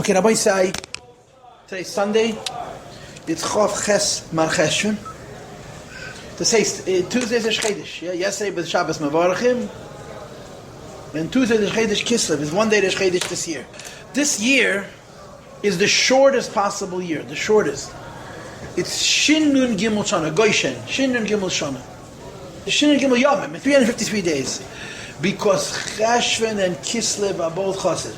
Okay, Rabbi say, today's Sunday, it's Chof Ches Mar Cheshvan. To say, Tuesday's a Shchedish. Yeah? Yesterday was Shabbos Mevarachim, and Tuesday is Shchedish Kislev. It's one day the Shchedish this year. This year is the shortest possible year, the shortest. It's Shin Nun Gimel Shana, Goyshen, Shin Nun Gimel Shana. Shin Nun Gimel Yomim, 353 days. Because Cheshvan and Kislev are both Chassid.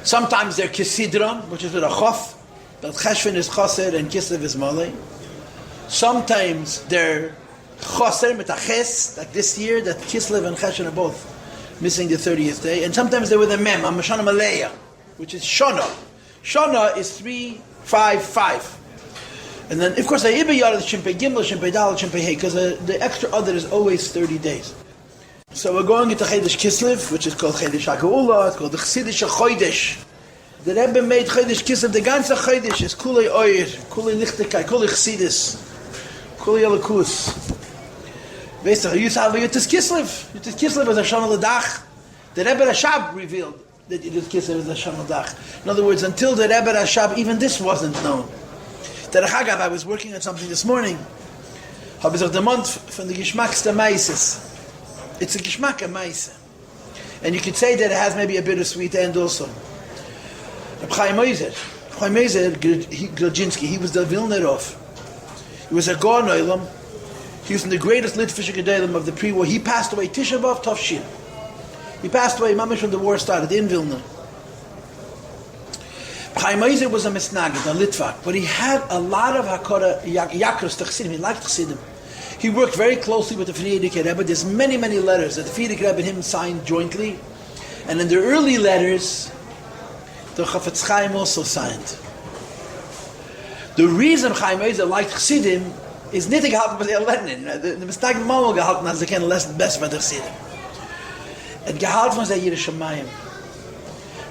Sometimes they're Kisidron, which is with a Chof, but Cheshvan is Chassid and Kislev is Malay. Sometimes they're Chaser with a Ches, like this year, that Kislev and Cheshvan are both missing the 30th day. And sometimes they're with a Mem, a Mashana Malaya, which is Shana. Shana is 355. And then, of course, the Ibe Yara, the Shimpei Gimel, Shimpei Dal, Shimpei Hey, because the extra other is always 30 days. So we're going into Chodesh Kislev, which is called Chodesh HaGeula. It's called the Chassidische Chodesh. The Rebbe made Chodesh Kislev, the ganze Chodesh is Kulei Oyer, Kulei Lichtigkeit, Kulei Chassidus, Kulei Elikus. Weißt du, you saw Yutis Kislev. Yutis Kislev is a Shana L'Dach. The Rebbe Rashab revealed that Yutis Kislev is a Shana L'Dach. In other words, until the Rebbe Rashab, even this wasn't known. Derech Hagav, I was working on something this morning. Habe ich the month from the Geschmacks der Meises. It's a Geschmack of Maisa. And you could say that it has maybe a bittersweet end also. Reb Chaim Oizer Grodzinski, he was the Vilnerov. He was a Gaon Olam. He was in the greatest Litvische Gedolim of the pre-war. He passed away Tisha B'Av Tovshin. He passed away mamish when the war started in Vilna. Chaim Oizer was a Misnagid, a Litvak, but he had a lot of Hakora Yakros Tachsidim. He liked Chassidim. He worked very closely with the Frierdiker Rebbe. There's many letters that the Frierdiker Rebbe and him signed jointly. And in the early letters, the Chafetz Chaim also signed. The reason Chaim Oizer liked Chassidim is nicht gehalten bei der Lenin. The mistake Mama gehalten als keine best bei der Chassidim. And gehalten von seiner Yerushalayim.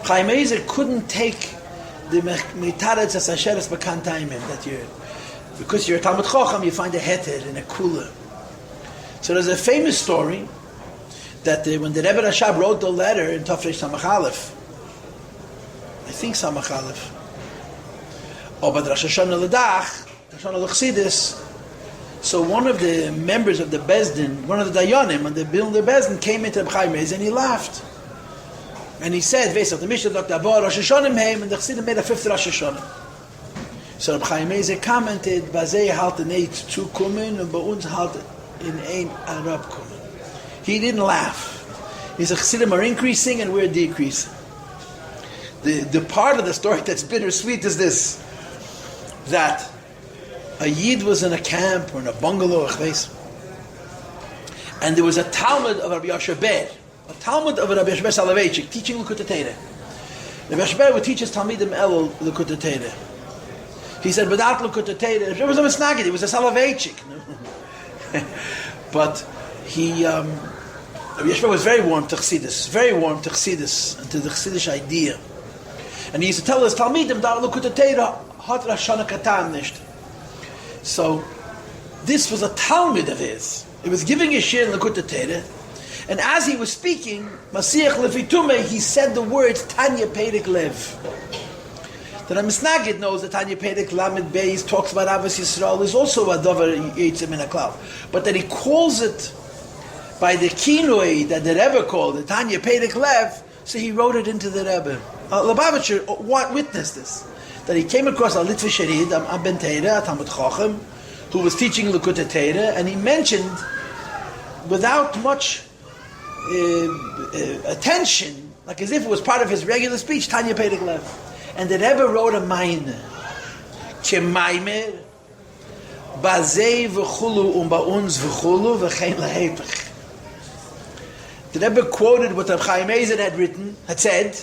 Chaim Oizer couldn't take the Mitaretz as Asheres Bekantayim that year. Because you're a Talmud Chacham, you find a heter and a kula. So there's a famous story that when the Rebbe Rashab wrote the letter in Tafresh Samach Aleph, I think Samach Aleph, but Rosh Hashanah L'Dach, Rosh Hashanah L'Chsidis, so one of the members of the Bezdin, one of the Dayanim, and the Bilner Bezdin came into Reb Chaim Oizer and he laughed. And he said, the Mishnah Dr. Abba, Rosh Hashanah Heim, and the Chassidim made a fifth Rosh Hashanah. So Reb Chaim Oizer commented, Bazei halt in eight zu kommen, and bei uns halt in ein Arab kommen. He didn't laugh. He said, Chassidim are increasing and we're decreasing. The part of the story that's bittersweet is this, that a Yid was in a camp or in a bungalow, and there was a Talmud of Rabbi Yossi Ber, a Talmud of Rabbi Yossi Ber Soloveitchik, teaching Likutei Torah. Rabbi Yossi Ber would teach his Talmidim Elul Likutei Torah. He said, without Likutei Torah, it was a Misnagid, it was a Soloveitchik. But he, Rabbi Yossi Ber was very warm to Chassidus, and to the Chassidish idea. And he used to tell his Talmidim, that Likutei Torah hat Rosh Hashanah Katan nicht. So, this was a Talmud of his. It was giving a shir in Likutei Torah, and as he was speaking, Masiach Lefitume, he said the words Tanya Perek Lev. The Misnagid knows that Tanya Perek Lamed Beis talks about Avos Yisrael is also a Dover Yitzim in a cloud, but that he calls it by the kinoi that the Rebbe called it Tanya Perek Lev, so he wrote it into the Rebbe. Lubavitcher witnessed this, that he came across a Litvish Yerid, a Ben Teira, a Talmud Chacham, who was teaching Likutei Torah, and he mentioned, without much attention, like as if it was part of his regular speech, Tanya Perek Lev. And the Rebbe wrote a Maimir, Maimer, Bazei v'chulu ba'unz v'chulu v'chein lahepech. The Rebbe quoted what Reb Chaim Oizer had said,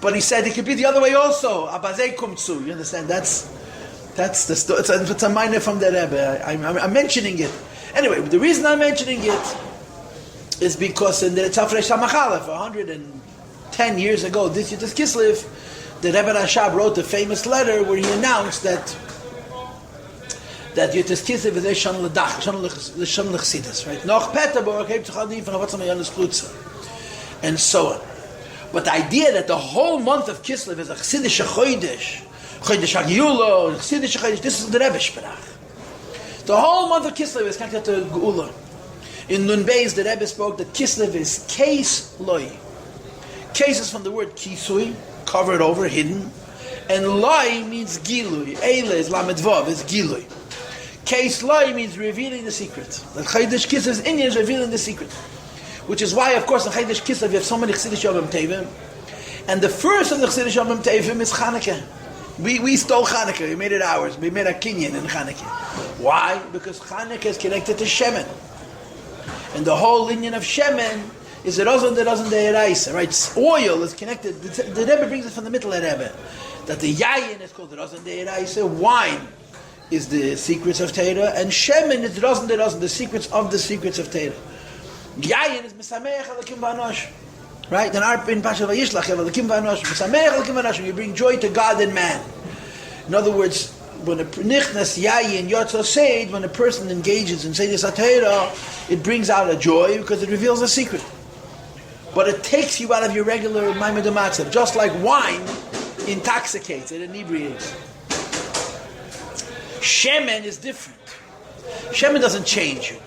but he said it could be the other way also. Abazei kumtzu. You understand? That's the story. It's a minor from the Rebbe. I'm mentioning it. Anyway, the reason I'm mentioning it is because in the Tafresh Samach Aleph, 110 years ago, this Yutis Kislev, the Rebbe Rashab wrote a famous letter where he announced that Yutis Kislev is a Shana L'Dach, Shana L'Chsidus, right? Noch Peterburg, hebt sich an die von Avatzam Janus Klutzer, and so on. But the idea that the whole month of Kislev is a Chassidish Chodesh, Chodesh HaGeula, Chassidish Chodesh, this is the Rebbe Sprach. The whole month of Kislev is connected to Geula. In Nun Beis, the Rebbe spoke that Kislev is Keis Loi. Keis is from the word Kisui, covered over, hidden. And Loi means Gilui. Eile is Lamed Vav, is Gilui. Keis Loi means revealing the secret. That Chodesh Kislev's Inyan is revealing the secret. Which is why, of course, in Chodesh Kislev you have so many Chassidish Yom Tevim. And the first of the Chassidish Yom Tevim is Chanukah. We stole Chanukah, we made it ours. We made a kinyan in Chanukah. Why? Because Chanukah is connected to Shemen. And the whole Inyan of Shemen is the Rozan De'eraisa, right? Oil is connected. The Rebbe brings it from the middle of the Rebbe. That the Yayin is called the Rozan De'eraisa. Wine is the secrets of Torah. And Shemen is the Rozan, the secrets of Torah. Yayin is Mesameach Alakim V'Anosh. Right? In Pasha Vayishlach, Alakim V'Anosh. Mesameach Alakim V'Anosh. You bring joy to God and man. In other words, when a Nichnas Yayin Yotzo Seid, when a person engages in Seidus HaTorah, it brings out a joy because it reveals a secret. But it takes you out of your regular Maimed Matzav. Just like wine intoxicates, it inebriates. Shemen is different. Shemen doesn't change you.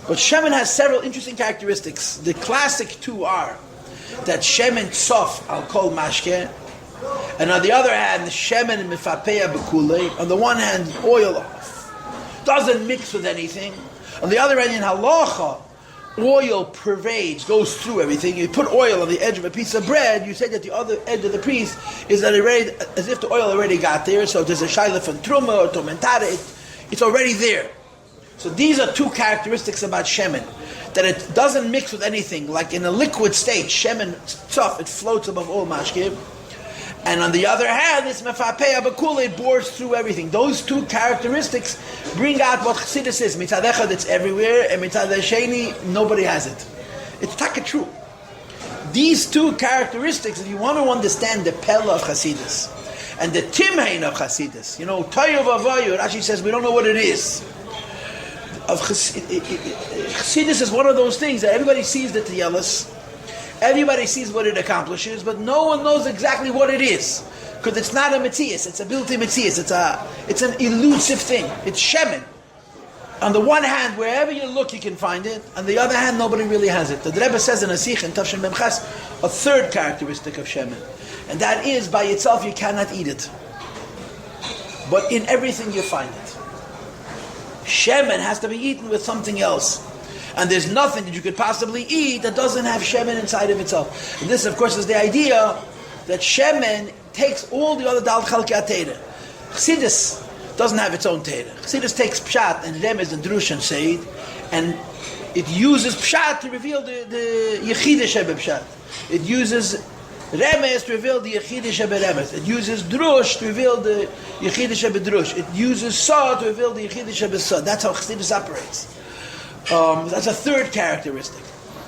But Shemen has several interesting characteristics. The classic two are that Shemen Tzof al Kol Mashke, and on the other hand, Shemen Mifapeya B'Kulei. On the one hand, oil off. Doesn't mix with anything. On the other hand, in Halacha, oil pervades, goes through everything. You put oil on the edge of a piece of bread, you say that the other edge of the piece is that already, as if the oil already got there, so there's a shaila from Truma or Tomentara, it's already there. So these are two characteristics about Shemen. That it doesn't mix with anything, like in a liquid state, Shemen Tzof, it floats above all mashkiv. And on the other hand, it's Mefapeya B'Kulei, it bores through everything. Those two characteristics bring out what Chassidus is. Mitzad Echad, it's everywhere, and Mitzad Sheni, nobody has it. It's taka true. These two characteristics, if you want to understand the Pella of Chassidus, and the Timhain of Chassidus, Toyov Avayu, Rashi says, we don't know what it is. Chassidus is one of those things that everybody sees the Tiyelus, everybody sees what it accomplishes, but no one knows exactly what it is. Because it's not a Metzias, it's a built-in Metzias, it's an elusive thing. It's Shemen. On the one hand, wherever you look, you can find it. On the other hand, nobody really has it. The Rebbe says in Asich, in Tavshin Memchas, a third characteristic of Shemen. And that is, by itself, you cannot eat it. But in everything, you find it. Shemen has to be eaten with something else. And there's nothing that you could possibly eat that doesn't have Shemen inside of itself. And this, of course, is the idea that Shemen takes all the other Dal Chalkei HaTorah. Chassidus doesn't have its own Torah. Chassidus takes Pshat and Remez and Drush and Seid, and it uses Pshat to reveal the Yechidah Shebe Pshat. It uses Remez to reveal the Yechidah Shebe Remez. It uses Drush to reveal the Yechidah Shebe Drush. It uses Sa to reveal the Yechidah Shebe Sa. That's how Chassidus operates. That's a third characteristic.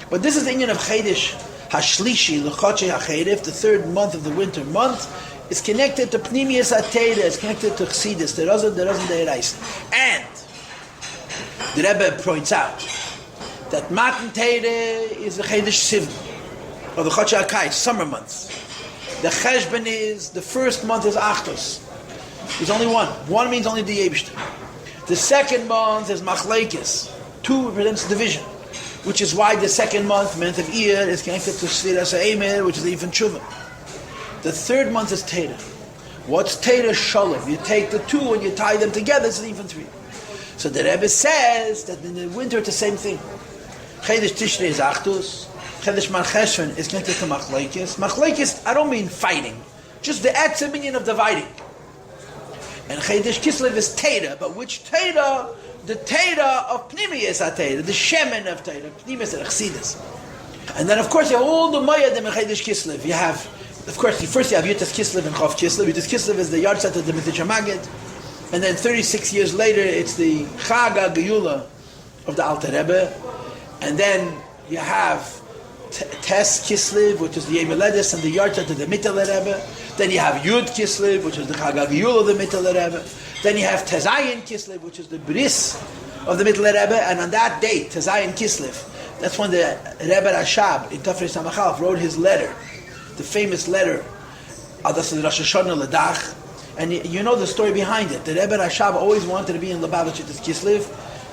But this is the Inyan of Chedesh Hashlishi, L'Chodshei HaCheref, the third month of the winter month. It's connected to Pnimius HaTorah, it's connected to Chassidus, the Rozan De'eraisa. And the Rebbe points out that Matan Torah is the Chedesh Sivan, or the Chodshei HaKais, summer months. The Cheshbon is, the first month is Achtos. There's only one. One means only the Yebishter. The second month is Machlekes. Two represents division, which is why the second month of Iyar, is connected to Sfiras HaEmer, which is the Ifan Tshuva. The third month is Torah. What's Torah Shalom? You take the two and you tie them together, it's the Ifan 3. So the Rebbe says that in the winter it's the same thing. Chedesh Tishrei is Achdus. Chedesh Mar Cheshvan is connected to Machlekes. Machlekes, I don't mean fighting, just the atzim meaning of dividing. And Chedesh Kislev is Torah, but which Torah? The Torah of Pnimius HaTorah, the Shemen of Torah, Pnimius HaChassidus. And then, of course, you have all the Moyadim in Chedesh Kislev. You have, of course, first you have Yutas Kislev and Chof Kislev. Yutas Kislev is the yahrzeit of the Mitzvah Magid. And then 36 years later, it's the Chag HaGeula of the Alter Rebbe. And then you have Tes Kislev, which is the Yom Haledes and the yahrzeit of the Mittel Rebbe. Then you have Yud Kislev, which is the Chag HaGeula of the Mittel Rebbe. Then you have Tezayin Kislev, which is the Bris of the Mittel Rebbe, and on that date, Tezayin Kislev, That's when the Rebbe Rashab in Tafrei Samachalf wrote his letter, the famous letter, Adas Rosh Hashanah Ladach. And you know the story behind it. The Rebbe Rashab always wanted to be in Lubavitch at Kislev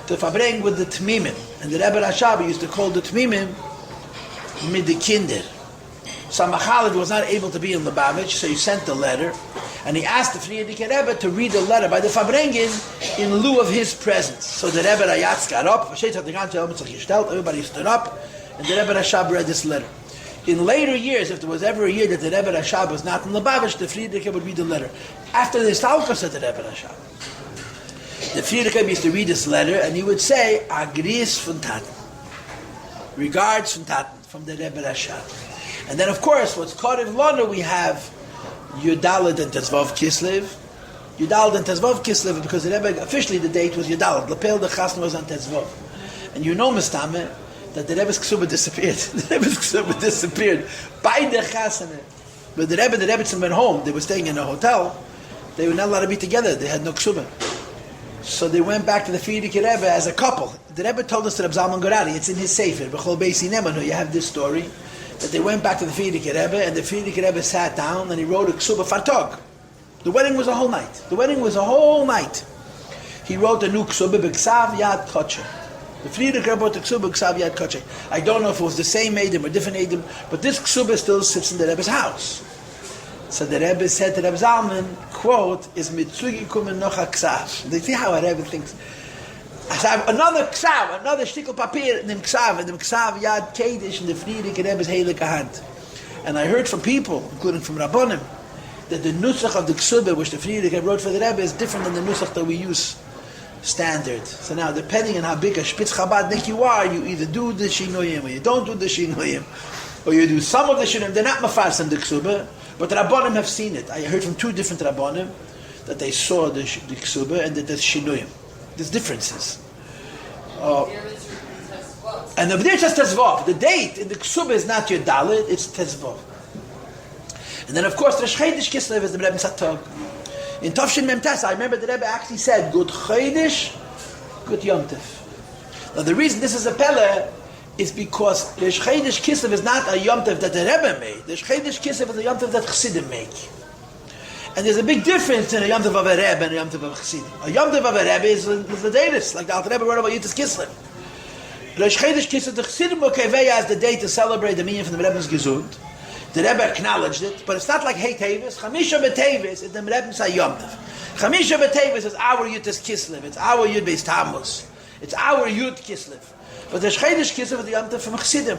to fabring with the Tmimim. And the Rebbe Rashab used to call the Tmimim Midikinder. Samachalid was not able to be in Lubavitch, so he sent the letter. And he asked the Frierdiker Rebbe to read the letter by the Fabrengen in lieu of his presence. So the Rebbe Rayatz got up, everybody stood up, and the Rebbe Rashab read this letter. In later years, if there was ever a year that the Rebbe Rashab was not in Lubavitch, the Frierdiker would read the letter. After the Stalkos of the Rebbe Rashab, the Frierdiker used to read this letter, and he would say, Agris von Taten. Regards von Taten, from the Rebbe Rashab. And then, of course, what's Korev Lana, we have Yudalad and Tezvav Kislev. Yudalad and Tezvav Kislev, because the Rebbe, officially the date was Yudalad. Lapel the Chasna was on Tezvav. And you know, Mistame, that the Rebbe's Ksuba disappeared. The Rebbe's Ksuba disappeared by the Chasana. But the Rebbetzin went home. They were staying in a hotel. They were not allowed to be together. They had no Ksuba. So they went back to the Frierdiker Rebbe as a couple. The Rebbe told us that Reb Zalman Gorari, it's in his Sefer, B'chol Beis Yinemanu, you have this story, that they went back to the Frierdiker Rebbe, and the Frierdiker Rebbe sat down and he wrote a Ksuba Fartog. The wedding was a whole night. The wedding was a whole night. He wrote a new Ksuba, B'ksav Yad Kocher. The Frierdiker Rebbe wrote the Ksuba, B'ksav Yad Kocher. I don't know if it was the same Eidim or different Eidim, but this Ksuba still sits in the Rebbe's house. So the Rebbe said to Reb Zalman, quote, is mitzugi kumen noch a ksav. They see how a Rebbe thinks. I have another ksav, another shtickle papier in the ksav yad kedish in the Frierdiker Rebbe's heilige hand. And I heard from people, including from Rabbonim, that the nusach of the ksuba, which the Frierdiker wrote for the Rebbe, is different than the nusach that we use standard. So now, depending on how big a Spitz Chabadnik you are, you either do the shinuyim or you don't do the shinuyim, or you do some of the shinuyim. They're not mafarsim the ksuba, but the Rabbonim have seen it. I heard from two different Rabbonim that they saw the ksuba and that there's shinuyim. There's differences. And the B'dir says Tezvav. The date in the ksuba is not your Dalit, it's Tezvav. And then, of course, the Chodesh Kislev is the Rebbe Satog. In Tovshin Mem Tes, I remember the Rebbe actually said, Good Chodesh, Good Yom Tov. Now, the reason this is a Pele is because the Chodesh Kislev is not a Yom Tov that the Rebbe made. The Chodesh Kislev is a Yom Tov that Chassidim make. And there's a big difference in a Yom Tov of a Rebbe and a Yom Tov of a Chassidim. A Yom Tov of a Rebbe is the Davis, like the Alter Rebbe wrote about Yitzis Kislev. The Chodesh Kislev, the Chassidim Mokeveya is the day to celebrate the meaning from the Rebbe's Gesund. The Rebbe acknowledged it, but it's not like Hey Tevis. Chamisha B'Tevis is the Rebbe's Yom Tov. Chamisha B'Tevis is our Yitzis Kislev. It's our Yud Beis Tammuz. It's our Yud Kislev. But the Chodesh Kislev is the Yom Tov from Chassidim.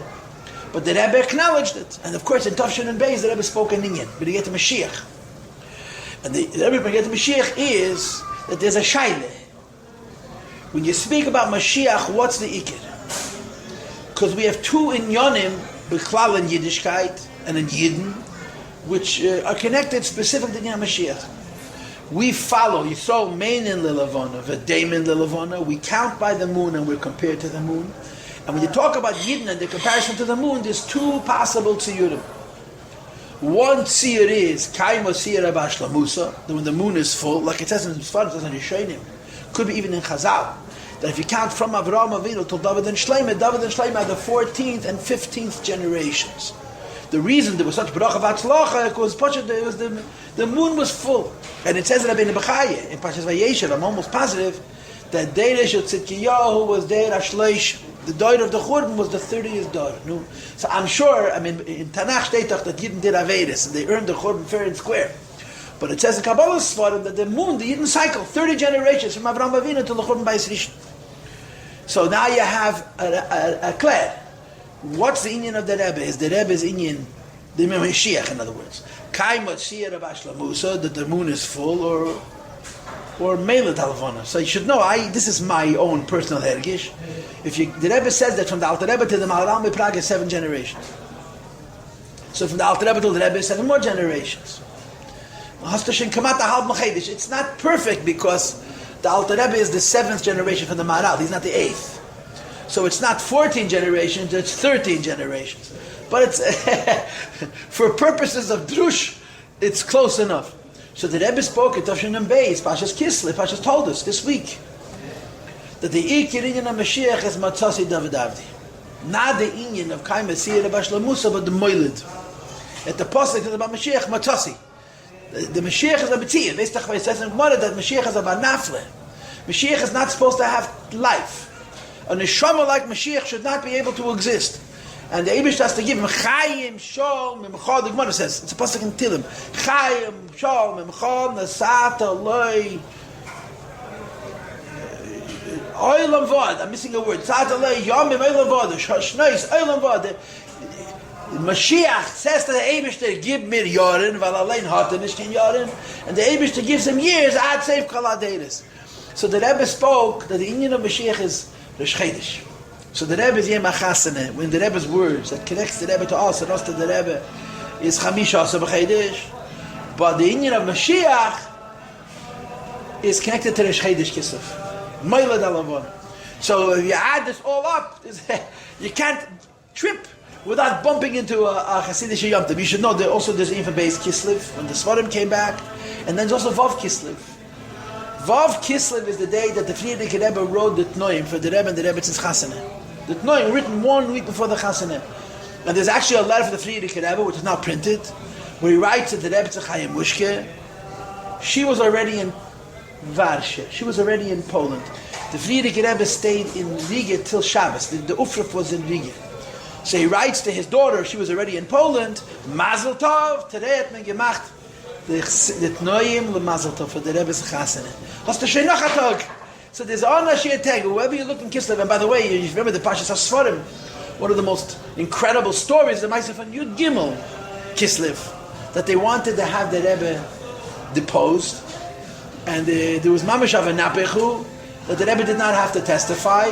But the Rebbe acknowledged it. And of course, in Tafshin and Beis, the Rebbe spoke in Inyan. But he get to Mashiach. And the Rebbe get to Mashiach is that there's a shayle. When you speak about Mashiach, what's the Iker? Because we have two inyonim, B'chlal in Yiddishkeit and in Yidden, which are connected specifically to Mashiach. We follow Yisrael main in Lilavona, V'deim in Lilavona. We count by the moon and we're compared to the moon. And when you talk about Yidden and the comparison to the moon, there's two possible tziyurim. One tziyur is Kaimo tziyur Abashlamusa, that when the moon is full, like it says in Sfar, it says in Yishayim, could be even in Chazal, that if you count from Avraham Avinu till David and Shlomo are the 14th and 15th generations. The reason there was such bracha of Hatzlacha was the moon was full. And it says in Rabbi Nebuchadnezzar, in Parshas Vayeshev, I'm almost positive, that Deiresh of Tzidkiyahu was Deir Ashleish. The daughter of the Churban was the 30th daughter. No? So I'm sure, in Tanakh steht doch that Yidden did Averis, and they earned the Churban fair and square. But it says in Kabbalah's Svarim that the moon, the Yidden cycle, 30 generations from Avraham Avinu to the Churban Bayis Rishon. So now you have a Kler. What's the Inyan of the Rebbe? Is the Rebbe's Inyan, the Mashiach, in other words. Kaimot Shir Rabbi Shlomusa, that the moon is full, or Mela Talavona. So you should know, this is my own personal hergish. The Rebbe says that from the Alter Rebbe to the Maharal Prague is 7 generations. So from the Alter Rebbe to the Rebbe is 7 more generations. It's not perfect because the Alter Rebbe is the 7th generation from the Maharal. He's not the 8th. So it's not 14 generations, it's 13 generations. But it's for purposes of drush, it's close enough. So the Rebbe spoke at Tafshin and Beis, Pashas Kislev, Pashas told us this week that the Ikir Inyan of Mashiach is Matzasi David Avdi. Not the inyan of Kaim Asiyah Bashla but the Moilid. At the Pasuk is about Mashiach Matasi. The Mashiach is a B'tiyah. It says in Gemara that Mashiach is about Nafle. Mashiach is not supposed to have life. A neshama like Mashiach should not be able to exist. And the Eibush has to give him Chayim, Shol, Mimchad. The Gemara says, it's a pasuk in Tilim. Chayim, Shol, Mimchad, Nasata, Loi, Oilam Vod. I'm missing a word. Nasata, Loi, Yomim, Oilam Vod, Shnois, Oilam Vod. Mashiach says to the Eibush to give mir Yorin, Valalein Hatan, Ishtin Yorin, and the Eibush to give him years, Ad Seif Kaladeris. So the Rebbe spoke that the Indian of Mashiach is Rosh Chodesh. So the Rebbe is Yom HaChasana. When the Rebbe's words that connects the Rebbe to us and us to the Rebbe is Chamisha Asa B'Chodesh. But the Indian of Mashiach is connected to Rosh Chodesh Kislev. Moiled Alavon. So if you add this all up, you can't trip without bumping into a Hasidic Yom Tov. You should know that also there's Infa Beis Kislev when the Svarim came back, and then there's also Vav Kislev. Vav Kislev is the day that the Frierdiker Rebbe wrote the Tnoim for the Rebbe and the Rebbe's Chasana. The Tnoim written 1 week before the Chasana. And there's actually a letter for the Frierdiker Rebbe, which is now printed, where he writes that the Rebbe's Chaim Mushke, she was already in Varsha. She was already in Poland. The Frierdiker Rebbe stayed in Riga till Shabbos. The Ufruf was in Riga. So he writes to his daughter, she was already in Poland, Mazel Tov, today at men gemacht, the Tnoim le Mazel Tov for the Rebbe's Chasana. Hast du schon noch a Tag? So there's on a Shir Tag, whoever you look in Kislev, and by the way, you remember the Pashas HaSfarim, one of the most incredible stories, the Ma'aseh von Yud Gimel Kislev, that they wanted to have the Rebbe deposed, and there was Mamash of a Napechu, that the Rebbe did not have to testify,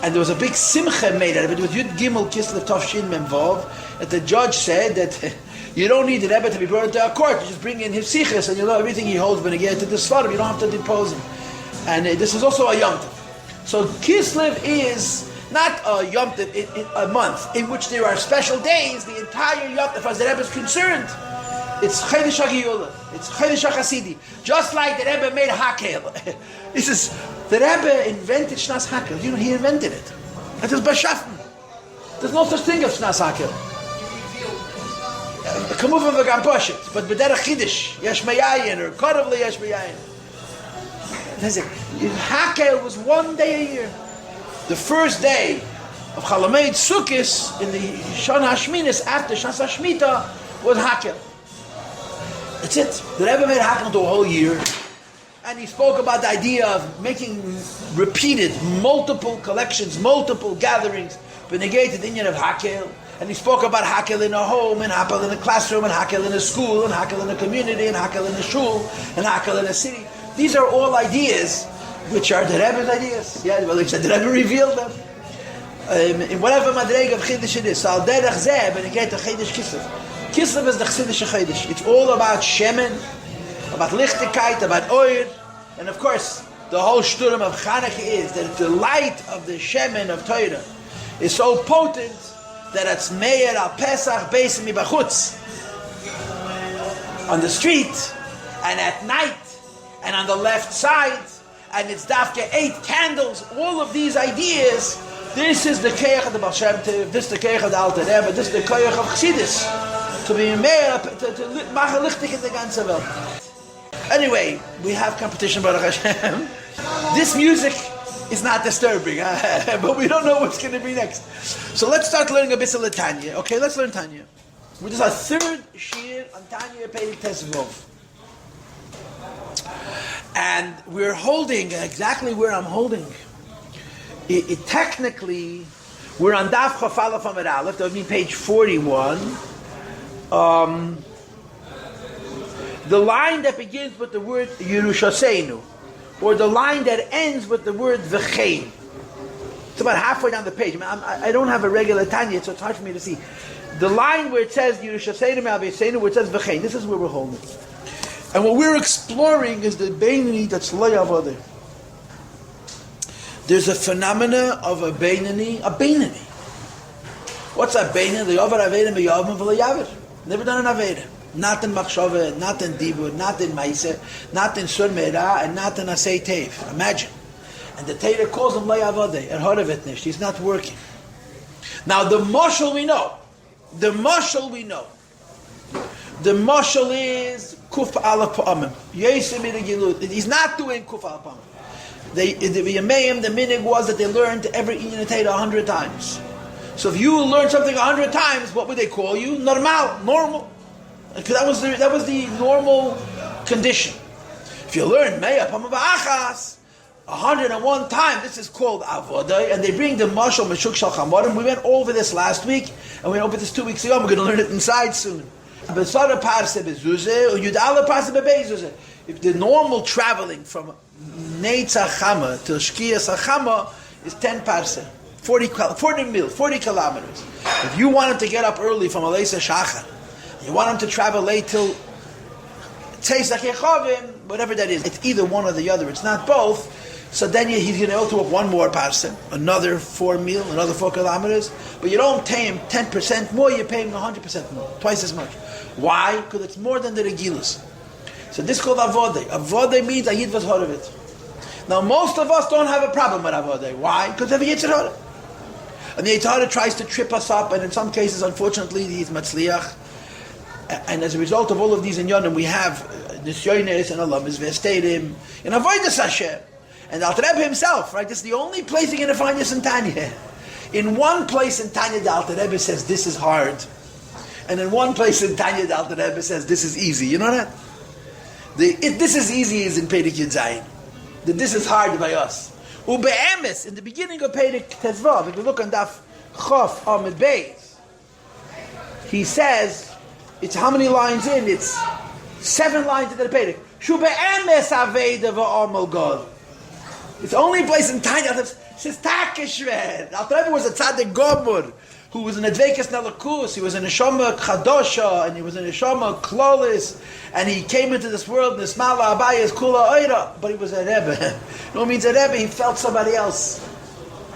and there was a big simcha made out of it with Yud Gimel Kislev Tavshin Memvav, that the judge said that you don't need the Rebbe to be brought into a court, you just bring in his sichas, and you know everything he holds when you get to the Svarim, you don't have to depose him. And this is also a Yom Tov. So Kislev is not a Yom Tov, a month in which there are special days, the entire Yom Tov as the Rebbe is concerned. It's Chodesh HaGiyulah, it's Chodesh HaChasidi. Just like the Rebbe made Hakel. He says, the Rebbe invented Shnas Hakel. You know, he invented it. It is Bashafen. There's no such thing as Shnas Hakel. Kamufan v'gam poshet, but b'derech Chiddush, yesh meyayin, or Korav li yesh meyayin. Hakel was 1 day a year. The first day of Chalameid Sukkis in the Shana Hashminis after Shas Hashmita was Hakel. That's it. The Rebbe made Hakel the whole year, and he spoke about the idea of making repeated, multiple collections, multiple gatherings, but negated the Inyan of Hakel. And he spoke about Hakel in a home, and Hakel in a classroom, and Hakel in a school, and Hakel in a community, and Hakel in a shul, and Hakel in a city. These are all ideas which are the Rebbe's ideas. Yeah, well, the Rebbe revealed them. In whatever madreg of Chiddush it is. So al derech zeh, when you get to Chiddush Kislev. Kislev is the Chiddush Chiddush. It's all about Shemen, about Lichtigkeit, about Oir, and of course, the whole shturim of Chanukah is that the light of the Shemen of Torah is so potent that it's Meir al Pesach Beis Mibachutz on the street, and at night, and on the left side, and it's dafke 8 candles. All of these ideas. This is the keich of the Baal Shem Tov. This is the keich of the Alter Rebbe. This is the keich of Chassidus. To be mehr, to machen lichtig in the ganze Welt. Anyway, we have competition, Baruch Hashem. This music is not disturbing, but we don't know what's going to be next. So let's start learning a bit of Tanya. Okay, let's learn Tanya. Which is our third shir on Tanya Perek Tesvov. And we're holding exactly where I'm holding. It technically, we're on Daf Chaf Aleph Amud Aleph. That would mean page 41. The line that begins with the word Yerushaseinu, or the line that ends with the word V'chein. It's about halfway down the page. I don't have a regular Tanya, so it's hard for me to see. The line where it says Yerushaseinu Me'abeseinu, where it says V'chein. This is where we're holding. And what we're exploring is the Beinani that's Lo Yavadeh. There's a phenomena of a Beinani. What's a Beinani? The Yovar Aveda Me'yavim V'lo Yaver. Never done an Aveda. Not in Machshava, not in Dibur, not in Maise, not in Sur Me'era, and not in Asay Tev. Imagine. And the Torah calls him Lo Yavadeh. He's not working. Now the mashal we know. The mashal we know. The mashal is kuf alaf pa'amim. Yossi min gilut. He's not doing kuf alaf pa'amim. The minig was that they learned every Inyan Torah 100 times. So if you learned something 100 times, what would they call you? Normal. Because that was the normal condition. If you learn Meya Pama Ba'achas 101 times, this is called Avodah, and they bring the Mashal Meshuk Shal Chamorim. We went over this last week, and we went over this 2 weeks ago, and we're going to learn it inside soon. If the normal traveling from Neitz HaChama to Shkiyas HaChama is 10 parseh, 40 kilometers. If you want him to get up early from Aleisa Shachar, you want him to travel late till Tzeisak Yechovim, whatever that is. It's either one or the other. It's not both. So then he's going to go to one more parseh, another 4 kilometers. But you don't pay him 10% more, you pay him 100% more, twice as much. Why? Because it's more than the regilus. So this is called Avodah. Avodah means Ayid was heard of it. Now most of us don't have a problem with Avodah. Why? Because they have a Yetzer Hara. And the Yetzer Hara tries to trip us up, and in some cases, unfortunately, he's Matzliach. And as a result of all of these inyanim, we have Nisyones and Alamis Vestadim and Avodas Hashem. And Alter Rebbe himself, right? This is the only place you're going to find this in Tanya. In one place in Tanya, the Alter Rebbe says this is hard. And in one place in Tanya, the Alter Rebbe says this is easy. You know that? This is easy is in Perek Yud Zayin. This is hard by us. Ube'emes, in the beginning of Perek Tezvav, if you look on Daf Chof Amid Beis, he says, it's how many lines in? It's 7 lines in the Perek. Shu be'emes aveda v'amal God. It's the only place in Tanya that says Takeshver. Alter Rebbe was a tzaddik gomur who was an advekas nelakus. He was an neshama chadosha, and he was an neshama klolis, and he came into this world nismala abayas kula oira. But he was a rebbe. No means a rebbe. He felt somebody else,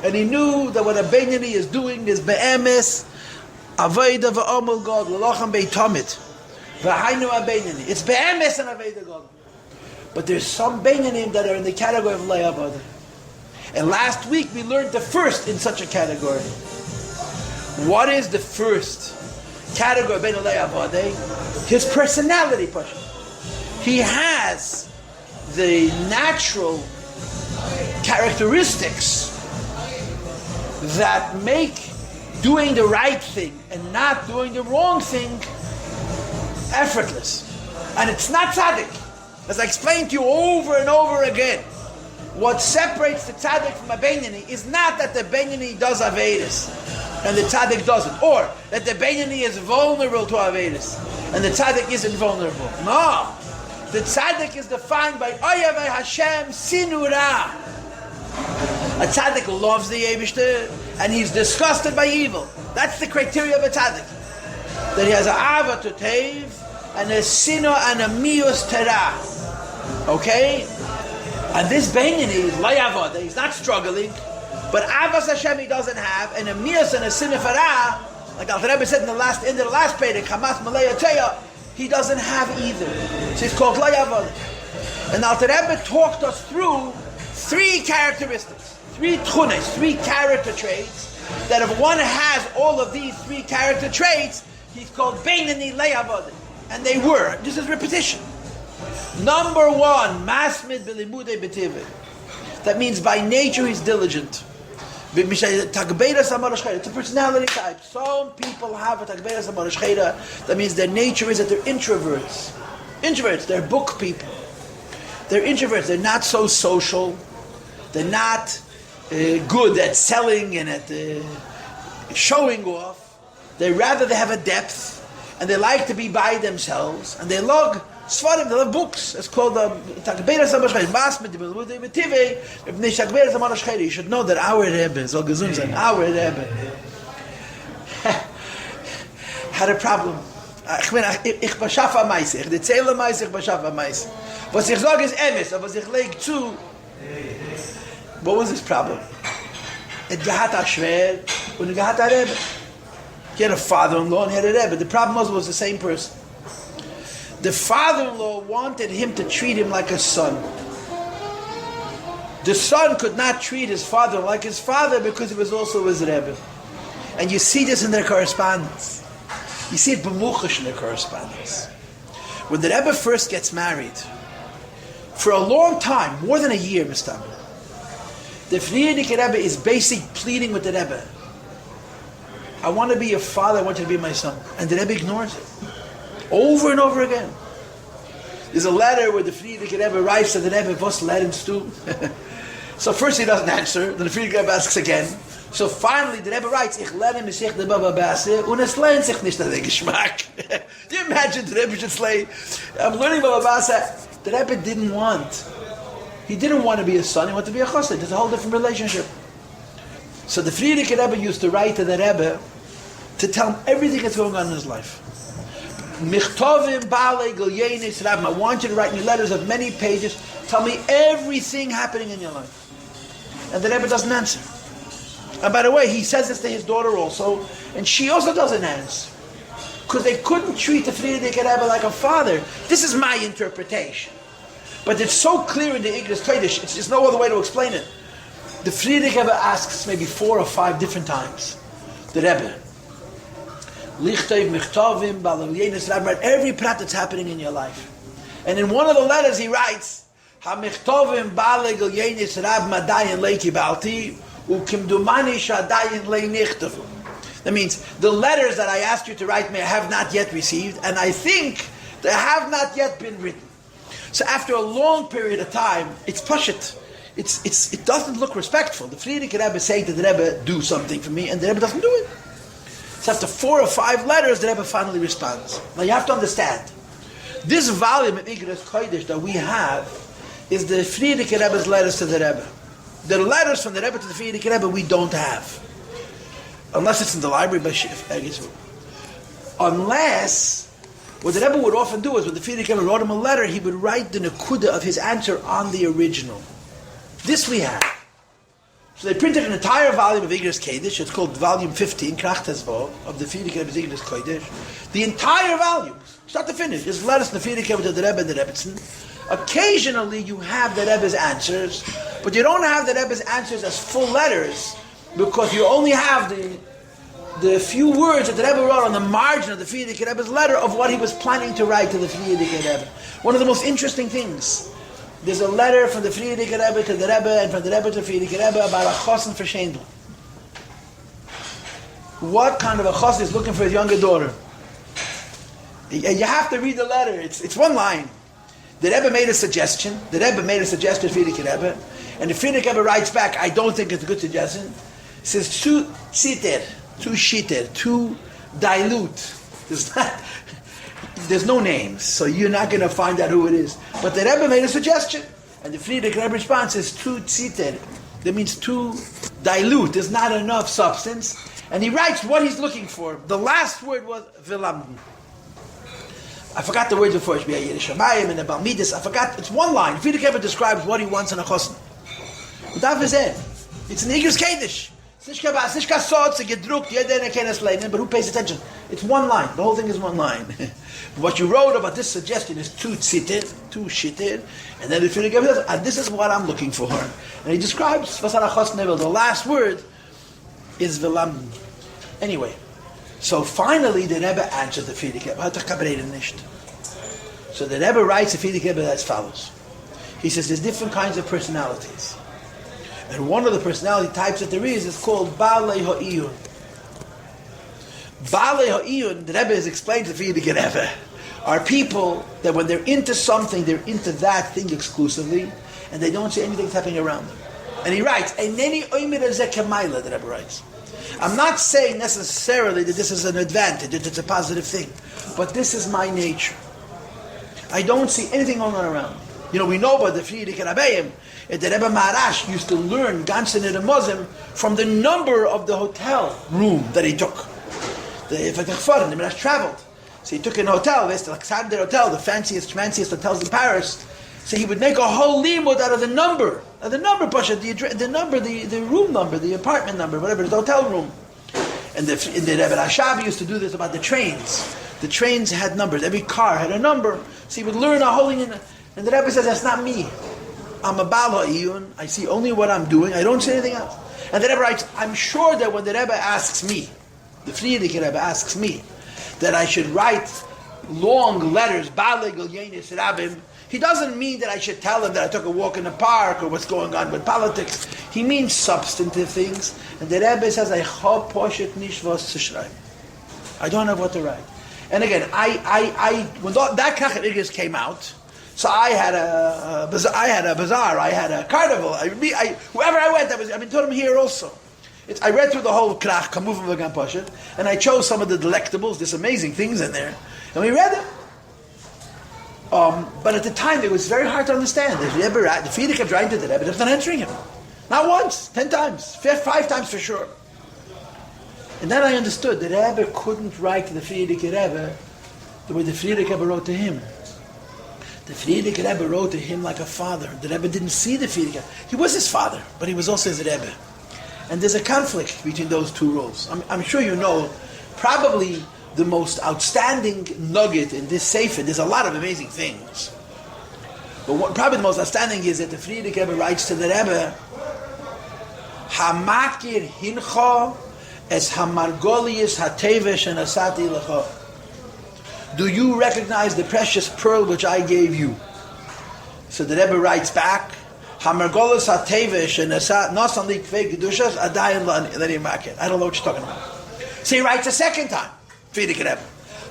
and he knew that what a Beinani is doing is be'emes aveda v'amal God l'lochem beitamit v'hainu a Beinani. It's be'emes and aveda God. But there's some Beinanim that are in the category of Le'avodah. And last week we learned the first in such a category. What is the first category of Beinanim Le'avodah? His personality, Pasha. He has the natural characteristics that make doing the right thing and not doing the wrong thing effortless. And it's not tzaddik. As I explained to you over and over again, what separates the tzaddik from a Beinani is not that the Beinani does Averis and the tzaddik doesn't, or that the Beinani is vulnerable to Averis and the tzaddik isn't vulnerable. No, the tzaddik is defined by Oyavei Hashem Sinura. A tzaddik loves the Eibishter and he's disgusted by evil. That's the criteria of a tzaddik. That he has an Ava to Teiv and a Sino and a Mius Terah. Okay? And this Beinani is Layavodah, he's not struggling, but Avas Hashem he doesn't have, and a Mius and a Sino Farah, like Alter Rebbe said in the last Perek, Hamas Malaya Teya, he doesn't have either. So it's called Layavodah. And Alter Rebbe talked us through 3 characteristics, 3 tchunes, 3 character traits, that if one has all of these 3 character traits, he's called Beinani Layavodah. And they were. This is repetition. Number 1, Masmid B'limudei B'tiveh. That means by nature he's diligent. It's a personality type. Some people have a Tagbeiras HaMarashchera. That means their nature is that they're introverts. Introverts, they're book people. They're introverts, they're not so social. They're not good at selling and at showing off. They have a depth. And they like to be by themselves, and they love Svarim, they love books. It's called Takbeiras HaMarashchera. Masmid B'limudei B'tiveh. Takbeiras HaMarashchera. You should know that our Rebbe, our Rebbe, had a problem. Ich bashaf ha-meise. Ich erzähle meise, ich bashaf ha-meise. Was ich sage ist emes, aber was ich leg zu. What was his problem? Gehat ha-schwer und gehat ha-Rebbe. He had a father-in-law and he had a Rebbe. The problem was the same person. The father-in-law wanted him to treat him like a son. The son could not treat his father like his father because he was also his Rebbe. And you see this in their correspondence. You see it b'muchash in their correspondence. When the Rebbe first gets married, for a long time, more than a year, Mr. the Frierdiker Rebbe is basically pleading with the Rebbe. I want to be your father, I want you to be my son. And the Rebbe ignores it. Over and over again. There's a letter where the Frierdiker Rebbe writes to the Rebbe, "Was lernst du?" So first he doesn't answer, then the Frierdiker Rebbe asks again. So finally the Rebbe writes, "Ich lerne mich de Baba Basse, und es lernt sich nicht der Geschmack." Do you imagine the Rebbe should say, "I'm learning Baba Basse." The Rebbe didn't want. He didn't want to be a son, he wanted to be a chassid. There's a whole different relationship. So the Frierdiker Rebbe used to write to the Rebbe to tell him everything that's going on in his life. Michtovim Bale Gilyenis Rabbi, I want you to write me letters of many pages. Tell me everything happening in your life. And the Rebbe doesn't answer. And by the way, he says this to his daughter also, and she also doesn't answer. Because they couldn't treat the Frierdiker Rebbe like a father. This is my interpretation. But it's so clear in the Igros Kodesh, it's just no other way to explain it. The Frierdiker Rebbe asks maybe 4 or 5 different times. The Rebbe, Lichtov Michtovim Balagyenis Rab, write every prat that's happening in your life. And in one of the letters he writes, Ha Michtovim Balagyenis Rab Madayin Leiki Balti Ukimdumani Shadayin Le Nichtovim. That means the letters that I asked you to write me I have not yet received, and I think they have not yet been written. So after a long period of time, it's pashut. It doesn't look respectful. The Frierdiker Rebbe is saying to the Rebbe, "Do something for me," and the Rebbe doesn't do it. So after 4 or 5 letters, the Rebbe finally responds. Now you have to understand, this volume of Igros Kodesh that we have is the Frierdiker Rebbe's letters to the Rebbe. The letters from the Rebbe to the Frierdiker Rebbe we don't have. Unless it's in the library, but unless, what the Rebbe would often do is when the Frierdiker Rebbe wrote him a letter, he would write the nekuda of his answer on the original. This we have. So they printed an entire volume of Igros Kodesh. It's called volume 15, Krachtesvo, of the Frierdiker Rebbe's Igros Kodesh. The entire volume, start to finish, just letters from the Frierdiker Rebbe to the Rebbe and the Rebbetzin. Occasionally you have the Rebbe's answers, but you don't have the Rebbe's answers as full letters, because you only have the few words that the Rebbe wrote on the margin of the Frierdiker Rebbe's letter of what he was planning to write to the Frierdiker Rebbe. One of the most interesting things, there's a letter from the Frierdiker Rebbe to the Rebbe and from the Rebbe to the Frierdiker Rebbe about a chassan for Shendel. What kind of a chassan is looking for his younger daughter? You have to read the letter. It's one line. The Rebbe made a suggestion. The Rebbe made a suggestion to the Frierdiker Rebbe, and the Frierdiker Rebbe writes back, "I don't think it's a good suggestion." It says too tziter, too shiter, too dilute. There's no names, so you're not going to find out who it is. But the Rebbe made a suggestion, and the Frierdiker Rebbe response is too tziter. That means too dilute. There's not enough substance. And he writes what he's looking for. The last word was vilamden. I forgot the words before. It's Yerushalayim and the Balmidis. I forgot. It's one line. Frierdiker Rebbe describes what he wants in a chosn. That is it. It's an Igros Kodesh. But who pays attention? It's one line. The whole thing is one line. What you wrote about this suggestion is too tzitir, too shitir, and then the Frierdiker Rebbe says, and this is what I'm looking for. And he describes the last word is Vilam. Anyway, so finally the Rebbe answered the Frierdiker Rebbe. So the Rebbe writes the Frierdiker Rebbe as follows. He says there's different kinds of personalities. And one of the personality types that there is called Balei Ha'iyun. Balei Ha'iyun, the Rebbe has explained to the Frierdiker Rebbe, are people that when they're into something, they're into that thing exclusively, and they don't see anything that's happening around them. And he writes, Eineni oimer ezeh k'mayla, the Rebbe writes. I'm not saying necessarily that this is an advantage, that it's a positive thing, but this is my nature. I don't see anything going on around me. You know, we know about the Frierdiker Rebbeim, the Rebbe Maharash used to learn Ganzen in the Muslim from the number of the hotel room that he took. The Maharash traveled. So he took an hotel, the Alexander Hotel, the fanciest hotels in Paris. So he would make a whole limud out of the number. The number, Pasha, the room number, the apartment number, whatever, the hotel room. And the Rebbe Rashabi used to do this about the trains. The trains had numbers. Every car had a number. So he would learn a whole thing. And the Rebbe says, that's not me. I'm a Baal Ha'iyun. I see only what I'm doing. I don't see anything else. And the Rebbe writes, I'm sure that when the Rebbe asks me, the Frierdiker Rebbe asks me that I should write long letters, Balegel Yenis Rabbim, he doesn't mean that I should tell him that I took a walk in the park or what's going on with politics. He means substantive things. And the Rebbe says, I don't have what to write. And again, when that Kachet Igis came out, so I had a bazaar, I had a carnival. Wherever I went, I've been told him here also. I read through the whole Krach, Kamufim V'Gam Poshet, and I chose some of the delectables, there's amazing things in there, and we read them. But at the time, it was very hard to understand. The Frierdiker kept writing to the Rebbe, he was not answering him. Not once, 10 times, 5 times for sure. And then I understood that the Rebbe couldn't write to the Frierdiker Rebbe the way the Frierdiker Rebbe wrote to him. The Frierdiker Rebbe wrote to him like a father. The Rebbe didn't see the Frierdiker. He was his father, but he was also his Rebbe. And there's a conflict between those two roles. I'm sure you know, probably the most outstanding nugget in this Sefer, there's a lot of amazing things. But probably the most outstanding is that the Frierdiker Rebbe writes to the Rebbe, Hamakir hincha es hamargolius hatevesh and asati lecha. Do you recognize the precious pearl which I gave you? So the Rebbe writes back, Hamargolius hatevesh and asat nasan likvei kedushas adayin lanimakir. I don't know what you're talking about. So he writes a second time, Frierdiker Rebbe.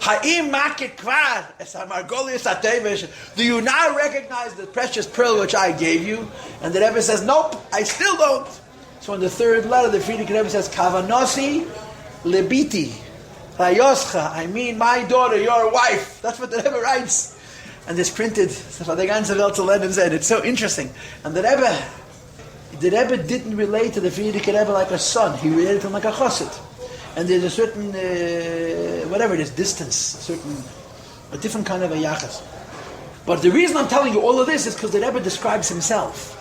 Ha'im makir kvar es hamargolius hatevesh. Do you now recognize the precious pearl which I gave you? And the Rebbe says, nope, I still don't. So in the third letter, the Frierdiker Rebbe says, Kavanosi lebiti, rayoscha, I mean my daughter, your wife. That's what the Rebbe writes. And it's printed, it's so interesting. And the Rebbe didn't relate to the Frierdiker Rebbe like a son. He related to him like a chassid. And there's a certain, whatever it is, distance, a different kind of a yachas. But the reason I'm telling you all of this is because the Rebbe describes himself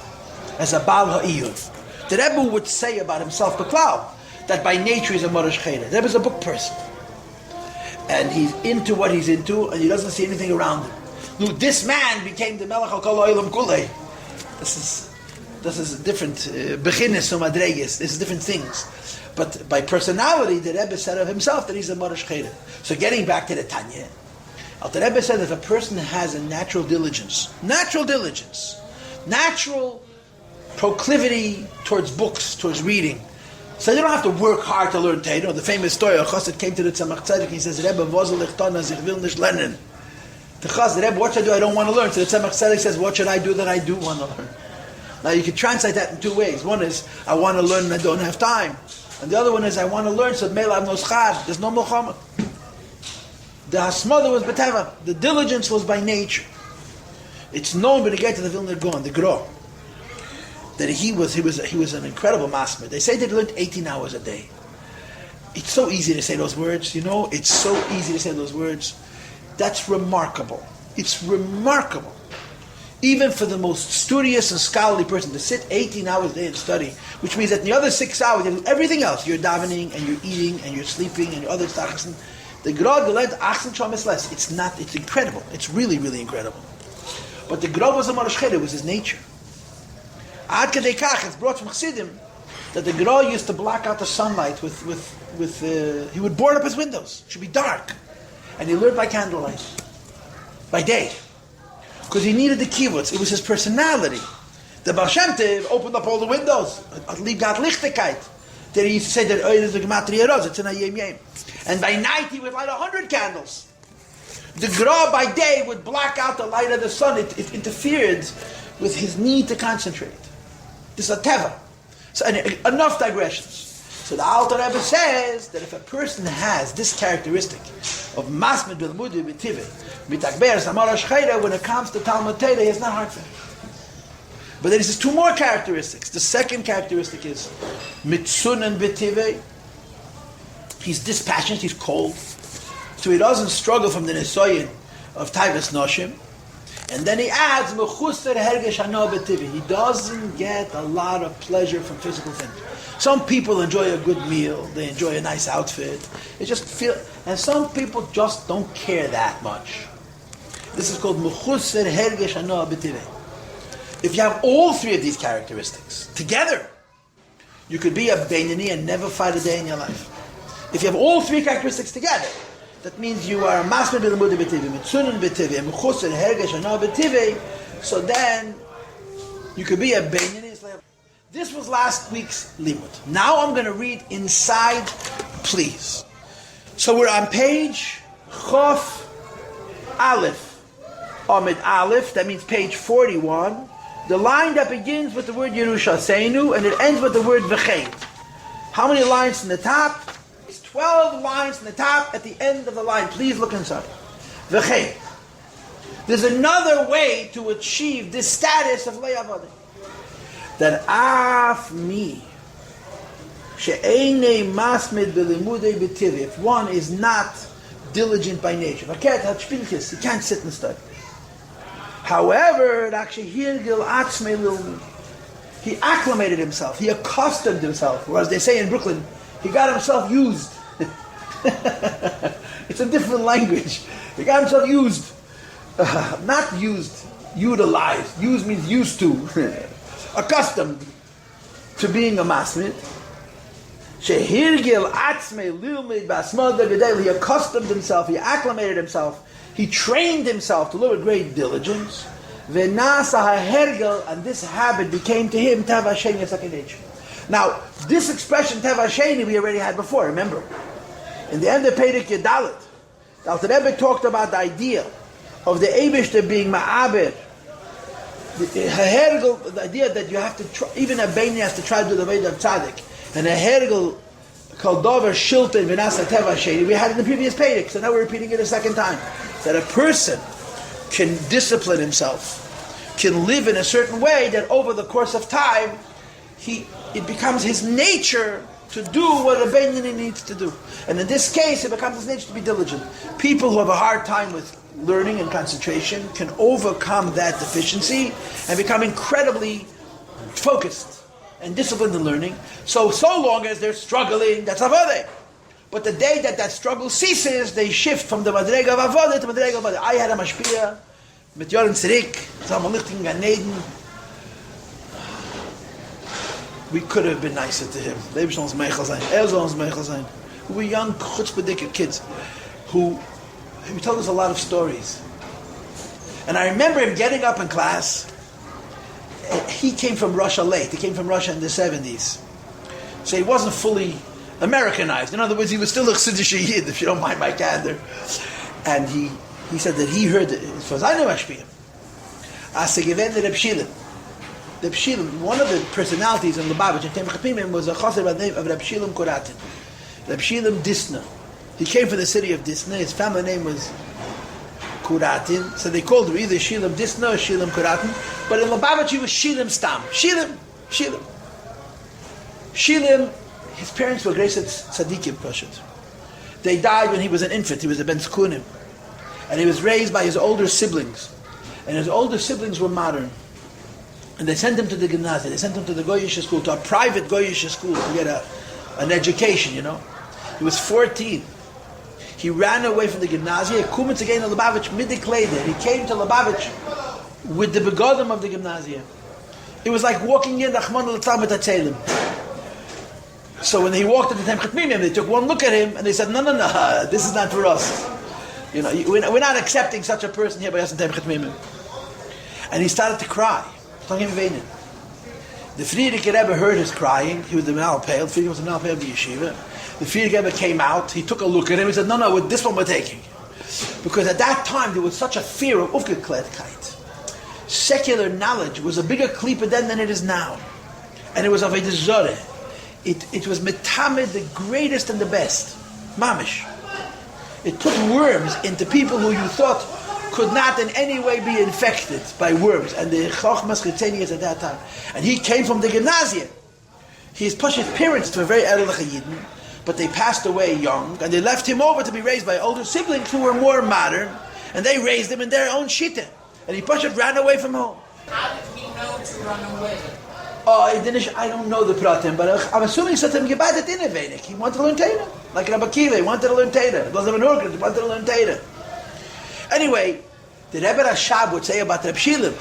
as a Baal Ha'iyud. The Rebbe would say about himself, Beklau, that by nature he's a Morosh Cheder. The Rebbe is a book person. And he's into what he's into, and he doesn't see anything around him. No, this man became the Melech HaKol Olam Kulei. This is different, Beginnis or Madreges, this is different things. But by personality, the Rebbe said of himself that he's a Morosh Cheder. So getting back to the Tanya, the Rebbe said that if a person has a natural proclivity towards books, towards reading. So you don't have to work hard to learn Torah. You know, the famous story, a chassid came to the Tzemach Tzedek and he says, Rebbe, vozel ichtana, ich will nicht lernen. The chassid, Rebbe, what should I do? I don't want to learn. So the Tzemach Tzedek says, what should I do that I do want to learn? Now you can translate that in two ways. One is, I want to learn and I don't have time. And the other one is, I want to learn so that Meilav no schar, there's no milchama. The hasmada was beteva. The diligence was by nature. It's known when you get to the Vilna Gaon, the Gro, that he was an incredible masmid. They say they learned 18 hours a day. It's so easy to say those words, you know. It's so easy to say those words. That's remarkable. It's remarkable. Even for the most studious and scholarly person to sit 18 hours a day and study, which means that in the other 6 hours you do everything else. You're davening and you're eating and you're sleeping and your other stuff. The Grod led Achsen Shomes less. It's incredible. It's really, really incredible. But the Grod was a Morosh Cheder, it was his nature. Ad Kedei Kach, it's brought from Chassidim that the Gra used to block out the sunlight he would board up his windows. It should be dark. And he learned by candlelight, by day. Because he needed the kibbutz. It was his personality. The Baal Shem Tov opened up all the windows. Got lichtigkeit. That he used to say that is the Gematria Roz, it's in a Yem Yem. And by night he would light 100 candles. The Gra by day would block out the light of the sun. It interfered with his need to concentrate. This is a teva. So enough digressions. So the Alter Rebbe says that if a person has this characteristic of masmid bilmudi b'tivei mitakber samarash chayda, when it comes to Talmud Torah, it's not hard for him. But then he says two more characteristics. The second characteristic is mitzunan b'tivei. He's dispassionate. He's cold, so he doesn't struggle from the nesoyin of taivas noshim. And then he adds, he doesn't get a lot of pleasure from physical things. Some people enjoy a good meal, they enjoy a nice outfit, and some people just don't care that much. This is called mechuser hergesh hanoah b'tivei. If you have all three of these characteristics together, you could be a beinoni and never fight a day in your life. If you have all three characteristics together, that means you are masmid b'limudim b'tivim, mitzunin b'tivim, mechuser hergesh ana b'tivim. So then you could be a Benyan Islam. This was last week's limud. Now I'm going to read inside, please. So we're on page Chof Aleph, Amid Aleph. That means page 41. The line that begins with the word Yerusha Seinu and it ends with the word V'chein. How many lines in the top? It's 12 lines in the top at the end of the line. Please look inside. V'chein. There's another way to achieve this status of Le'avadim. That af mi she'einei masmid b'limudei b'tivi. If one is not diligent by nature, he can't sit and study. However, he acclimated himself, he accustomed himself, or as they say in Brooklyn, he got himself used. It's a different language. He got himself used. Not used, utilized. Used means used to. Accustomed to being a masmid. He accustomed himself, he acclimated himself, he trained himself to live with great diligence. And this habit became to him Tava Sheni, a second nature. Now, this expression Tava Sheni we already had before, remember? In the end of Perek Yedalit, the Alter Rebbe talked about the idea of the Eibishter being Ma'abir. The idea that you have to try, even a Beini has to try to do the way of Tzaddik. And a Hergel called Dover Shilton Vinasa Teva Sheni. We had it in the previous Perek, so now we're repeating it a second time. That a person can discipline himself, can live in a certain way that over the course of time, it becomes his nature to do what a Beini needs to do. And in this case, it becomes his nature to be diligent. People who have a hard time with learning and concentration can overcome that deficiency and become incredibly focused and disciplined in learning. So long as they're struggling, that's avodah. But the day that struggle ceases, they shift from the madrega of avodah to madrega of avodah. I had a mashpia, mit Yoren Tzirik, Zalmalichting Gan Eden. We could have been nicer to him. We were young, chutzpah kids who he told us a lot of stories. And I remember him getting up in class. He came from Russia late. He came from Russia in the 70s. So he wasn't fully Americanized. In other words, he was still a Chassidish Yid, if you don't mind my candor. And he said that he heard it. It was Anu Mashpiyah. Asegevend Reb Shilin. Reb Shilin, one of the personalities in Lubavitch and Temech Pimim was a chassid by the name of Reb Shilin Kuratin. Reb Shilin Disna. He came from the city of Disna. His family name was Kuratin. So they called him either Shilim Disna or Shilim Kuratin. But in Lubavitch he was Shilim Stam. Shilim. His parents were great tzaddikim, Pashut. They died when he was an infant. He was a ben zkunim. And he was raised by his older siblings. And his older siblings were modern. And they sent him to the gymnasium. They sent him to the Goyish school, to a private Goyish school to get an education, you know. He was 14. He ran away from the gymnasium. He came to Lubavitch midikleder. He came to Lubavitch with the begodim of the gymnasium. It was like walking in Rachman al-Tzam with Atzelim. So when he walked into Temchat Mimim, they took one look at him and they said, no, this is not for us. You know, we're not accepting such a person here by us in Temchat Mimim. And he started to cry. The Friedrich Rebbe heard his crying. He was the Malpeil. Friedrich was the Malpeil of the yeshiva. The Friedrich Rebbe came out. He took a look at him. He said, no, this one we're taking. Because at that time there was such a fear of Ufgekleidkeit. Secular knowledge was a bigger klipa then than it is now. And it was of a Zoreh. It was metamed, the greatest and the best. Mamish. It took worms into people who you thought could not in any way be infected by worms. And the Chochmas Chitzenias at that time. And he came from the gymnasium. His parents were very Erlich Yidden, but they passed away young, and they left him over to be raised by older siblings who were more modern, and they raised him in their own shita. And he ran away from home. How did he know to run away? I don't know the pratim, but I'm assuming he wanted to learn Torah. Like Rabbi Kiva, he wanted to learn Torah. He wanted to learn Torah. Anyway, the Rebbe Rashab would say about Reb Shilim,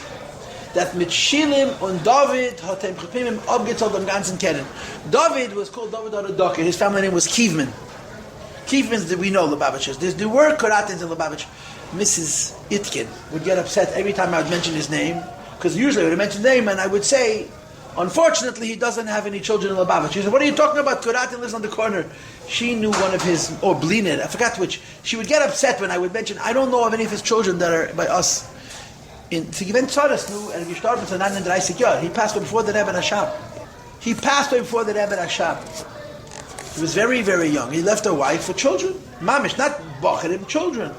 that mit Shilim und David hat hem Chepimim abgezahlt am ganzen Kennen. David was called David HaRadoker. His family name was Kivman. Kievmans that we know Lubavitchers. There were Koratins in Lubavitch. Mrs. Itkin would get upset every time I would mention his name, because usually I would mention his name and I would say, unfortunately, he doesn't have any children in Lubavitch. She said, what are you talking about? Koratin lives on the corner. She knew one of his, or Blinid, I forgot which. She would get upset when I would mention, I don't know of any of his children that are by us. He passed away before the Rebbe Rashab. He passed away before the Rebbe Rashab. He was very, very young. He left a wife for children. Mamish, not Bacharim, children.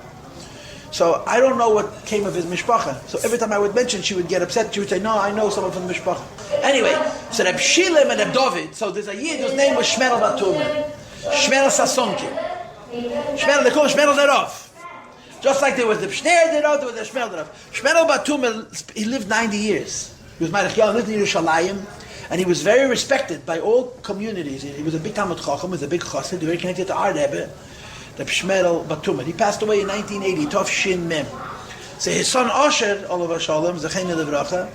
So I don't know what came of his mishpacha. So every time I would mention, she would get upset. She would say, no, I know someone from the mishpacha. Anyway, so Reb Shilem and Reb David, so there's a Yid whose name was Shmerel Batumen. Shmerel Sasonki. Shmerel, they call him Shmerel Derov. Just like there was the Shner Derov, there was the Shmerel Derov. Shmerel Batumen, he lived 90 years. He was Malach Yal, lived in Yerushalayim, and he was very respected by all communities. He was a big Talmud Chacham, he was a big Chassid, very connected to our Rebbe. The Shmerel Batumen. He passed away in 1980, Tov Shin Mem. So his son Osher, Olav Shalom, Zechene Levracha,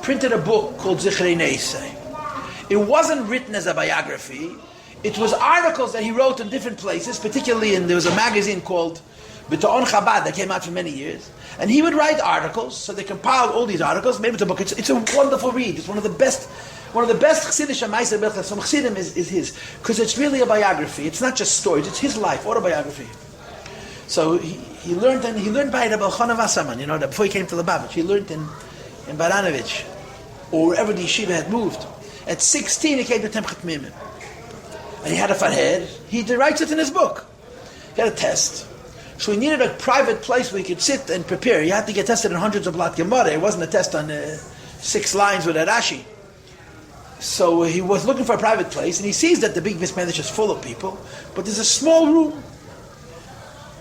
printed a book called Zichrei Neisei. It wasn't written as a biography. It was articles that he wrote in different places, particularly there was a magazine called B'Ta'on Chabad that came out for many years. And he would write articles, so they compiled all these articles, made it a book. It's a wonderful read. It's one of the best Chassidish Ma'aser Berchas from Chassidim is his, because it's really a biography. It's not just stories; it's his life, autobiography. So he learned by Rabbi Elchanan Wasserman. You know, that before he came to Lubavitch, he learned in Baranovich, or wherever the yeshiva had moved. At 16, he came to Temchat Mimim, and he had a farher. He writes it in his book. He had a test, so he needed a private place where he could sit and prepare. He had to get tested in hundreds of blat Gemara. It wasn't a test on 6 lines with a Rashi. So he was looking for a private place, and he sees that the big Bismedish is full of people, but there's a small room,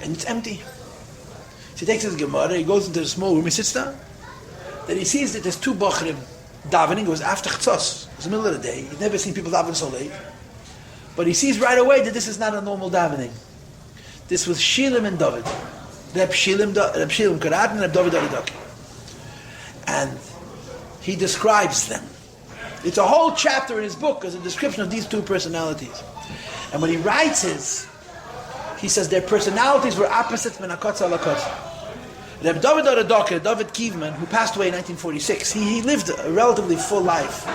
and it's empty. So he takes his Gemara, he goes into the small room, he sits down. Then he sees that there's 2 Bachrim davening. It was after Chtzos. It was the middle of the day. He'd never seen people daven so late. But he sees right away that this is not a normal davening. This was Shilem and David. Reb Shilem Karat and Reb David Aridaki. And he describes them. It's a whole chapter in his book as a description of these 2 personalities. And when he writes he says their personalities were opposites min hakotza lakotza. Reb David Aridaki, David Kievman, who passed away in 1946, he lived a relatively full life,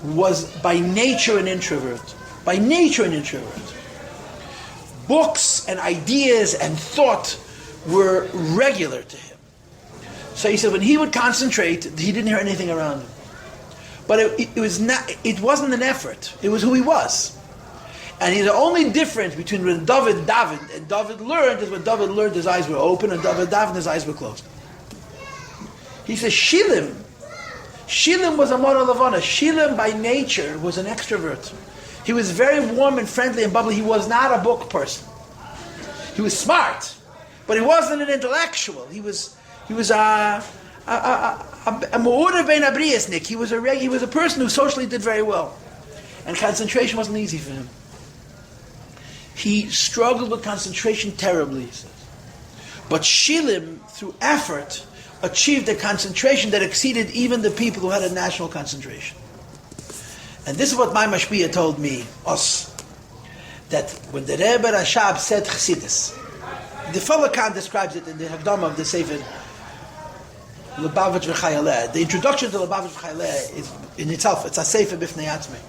was by nature an introvert. By nature an introvert. Books and ideas and thought were regular to him. So he said when he would concentrate, he didn't hear anything around him. But it wasn't an effort. It was who he was. And the only difference between when David davened and David learned is when David learned his eyes were open and David davened his eyes were closed. He says Shilem was a Mora Lavana. Shilem by nature was an extrovert. He was very warm and friendly and bubbly. He was not a book person. He was smart, but he wasn't an intellectual. He was a Me'urev bein abriyasnik. He was a person who socially did very well, and concentration wasn't easy for him. He struggled with concentration terribly, he says. But Shilem, through effort, achieved a concentration that exceeded even the people who had a national concentration. And this is what my mashpia told me, us, that when the Rebbe Rashab said Chassidus, the fellow Khan describes it in the Hagdama of the Sefer Lubavitch V'Chayaleh. The introduction to Lubavitch V'Chayaleh is in itself, it's a Sefer B'fnei Atzmei.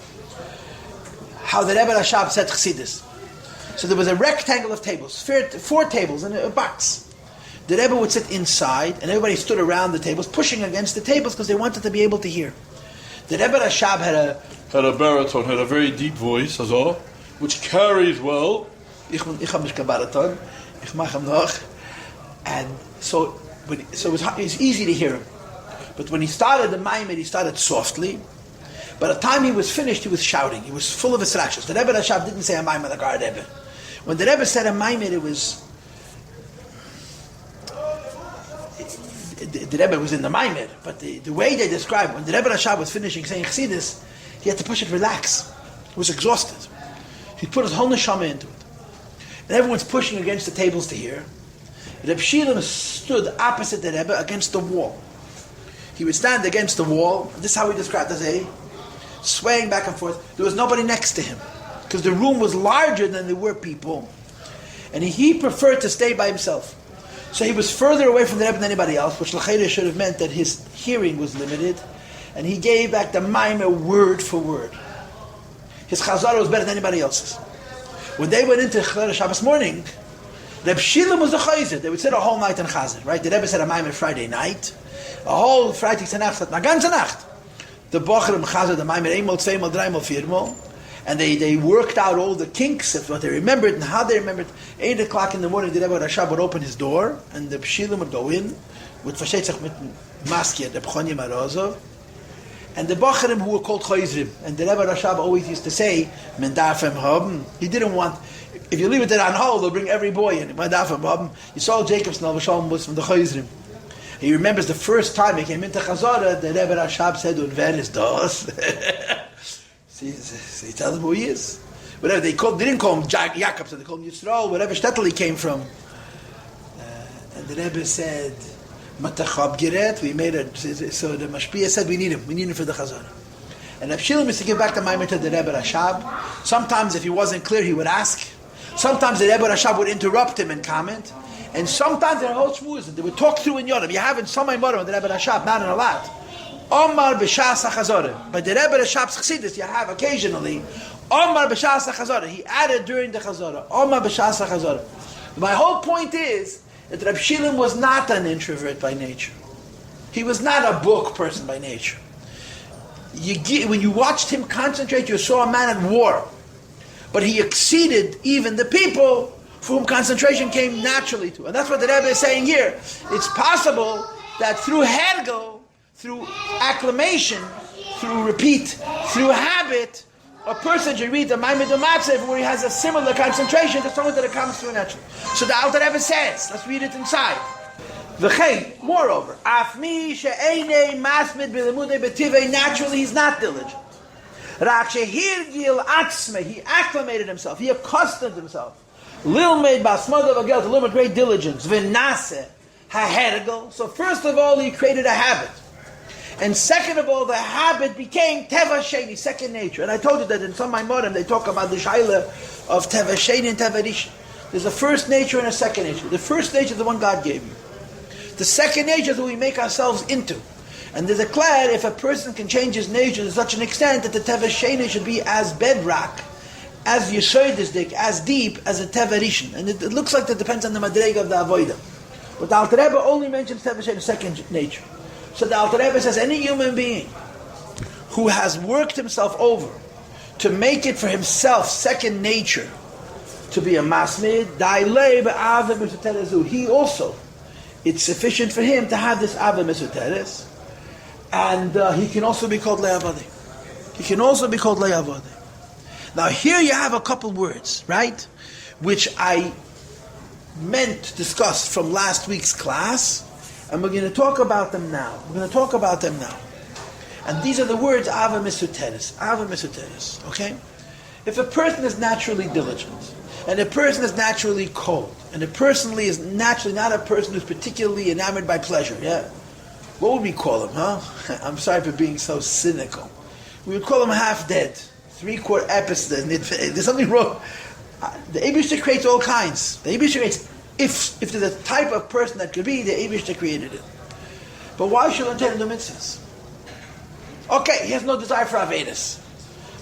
How the Rebbe Rashab said Chassidus. So there was a rectangle of tables, 4 tables in a box. The Rebbe would sit inside, and everybody stood around the tables, pushing against the tables because they wanted to be able to hear. The Rebbe Rashab had a baritone, had a very deep voice, which carries well. Ich habe nicht baritone, ich mache ihm noch. And so it was easy to hear him. But when he started the Maimed, he started softly. By the time he was finished, he was shouting. He was full of his rashas. The Rebbe Rashab didn't say a Maimed like our Rebbe. When the Rebbe said a Maimed, it was... The Rebbe was in the Maimed, but the way they described, when the Rebbe Rashab was finishing saying Chassidus, he had to push it relax. He was exhausted. He put his whole neshama into it. And everyone's pushing against the tables to hear. Reb Shilem stood opposite the Rebbe against the wall. He would stand against the wall. This is how he described it, swaying back and forth. There was nobody next to him. because the room was larger than there were people. And he preferred to stay by himself. So he was further away from the Rebbe than anybody else, which l'chayre should have meant that his hearing was limited. And he gave back the Maimer word for word. His Chazara was better than anybody else's. When they went into Shabbos morning, Reb Shilem was the Chayzer. They would sit a whole night in Chazar, right? The Rebbe said a Maimer Friday night. A whole Friday Nacht, na ganze Nacht. The Bocherim Chazar, the Maimer, einmal, zweimal, dreimal, viermal. And they worked out all the kinks of what they remembered and how they remembered. 8 o'clock in the morning, the Rebbe Rashab would open his door, and the Pshilim would go in, with Vashetzach mit Maskir, the Pchonim Arozov, and the Bocherim who were called Chayzrim. And the Rebbe Rashab always used to say, Men darfem haben. He didn't want, if you leave it there on hold, they'll bring every boy in. Men darfem haben. You saw Jacob's Nalvasham was from the Chayzrim. He remembers the first time he came into Chazara, the Rebbe Rashab said, Und wer ist das? So he tells them who he is. Whatever they didn't call him Jacob, so they called him Yisrael, whatever shtetl he came from. And the Rebbe said, Matachab Giret, we made it. So the Mashpia said, we need him for the Chazara. And Reb Shilem used to give back the Maimer to the Rebbe Rashab. Sometimes if he wasn't clear, he would ask. Sometimes the Rebbe Rashab would interrupt him and comment. And sometimes their whole shmuz, they would talk through in Yonah. You have in some Maimer on the Rebbe Rashab, not in a lot. Omar b'shas ha'chazorah. But the Rebbe Rashab's chassidus, you have occasionally, Omar b'shas ha'chazorah. He added during the chazorah. Omar b'shas ha'chazorah. My whole point is that Reb Shilem was not an introvert by nature. He was not a book person by nature. When you watched him concentrate, you saw a man at war. But he exceeded even the people for whom concentration came naturally to. And that's what the Rebbe is saying here. It's possible that through Hergel, through acclamation, through repeat, through habit, a person should read the Maimed Matzev where he has a similar concentration to something that it comes through naturally. So the Alter Rebbe says, let's read it inside. V'chein, moreover, afmi she'einei masmid b'lemudei b'tivei, naturally he's not diligent. Rak shehirgil atzme, he acclimated himself, he accustomed himself. Lilmeid basmadav agel, to learn with great diligence. V'naseh ha'hergel. So first of all, he created a habit. And second of all, the habit became Teva Sheni, second nature. And I told you that in some Maimorim they talk about the Shaila of Teva Sheni and Teva Rishon. There's a first nature and a second nature. The first nature is the one God gave you. The second nature is what we make ourselves into. And there's a clear, if a person can change his nature to such an extent that the Teva Sheni should be as bedrock, as Yesodisdik, as deep as a Teva Rishon. And it looks like that depends on the Madrega of the Avodah. But the Alter Rebbe only mentions Teva Sheni, second nature. So the Alter Rebbe says any human being who has worked himself over to make it for himself second nature to be a masmid, he also, it's sufficient for him to have this ava mesuteres, and he can also be called le'avadi. He can also be called le'avadi. Now here you have a couple words, right, which I meant to discuss from last week's class. And we're going to talk about them now. And these are the words Ava Misuteris. Ava Misuteris. Okay? If a person is naturally diligent, and a person is naturally cold, and a person is naturally not a person who's particularly enamored by pleasure, yeah? What would we call him, huh? I'm sorry for being so cynical. We would call him half dead. 3/4 episode. There's something wrong. The Eibishter creates all kinds. The Eibishter creates. If there's a type of person that could be, the Eibishter created it. But why should one tell him the mitzvahs? Okay, he has no desire for Avedis.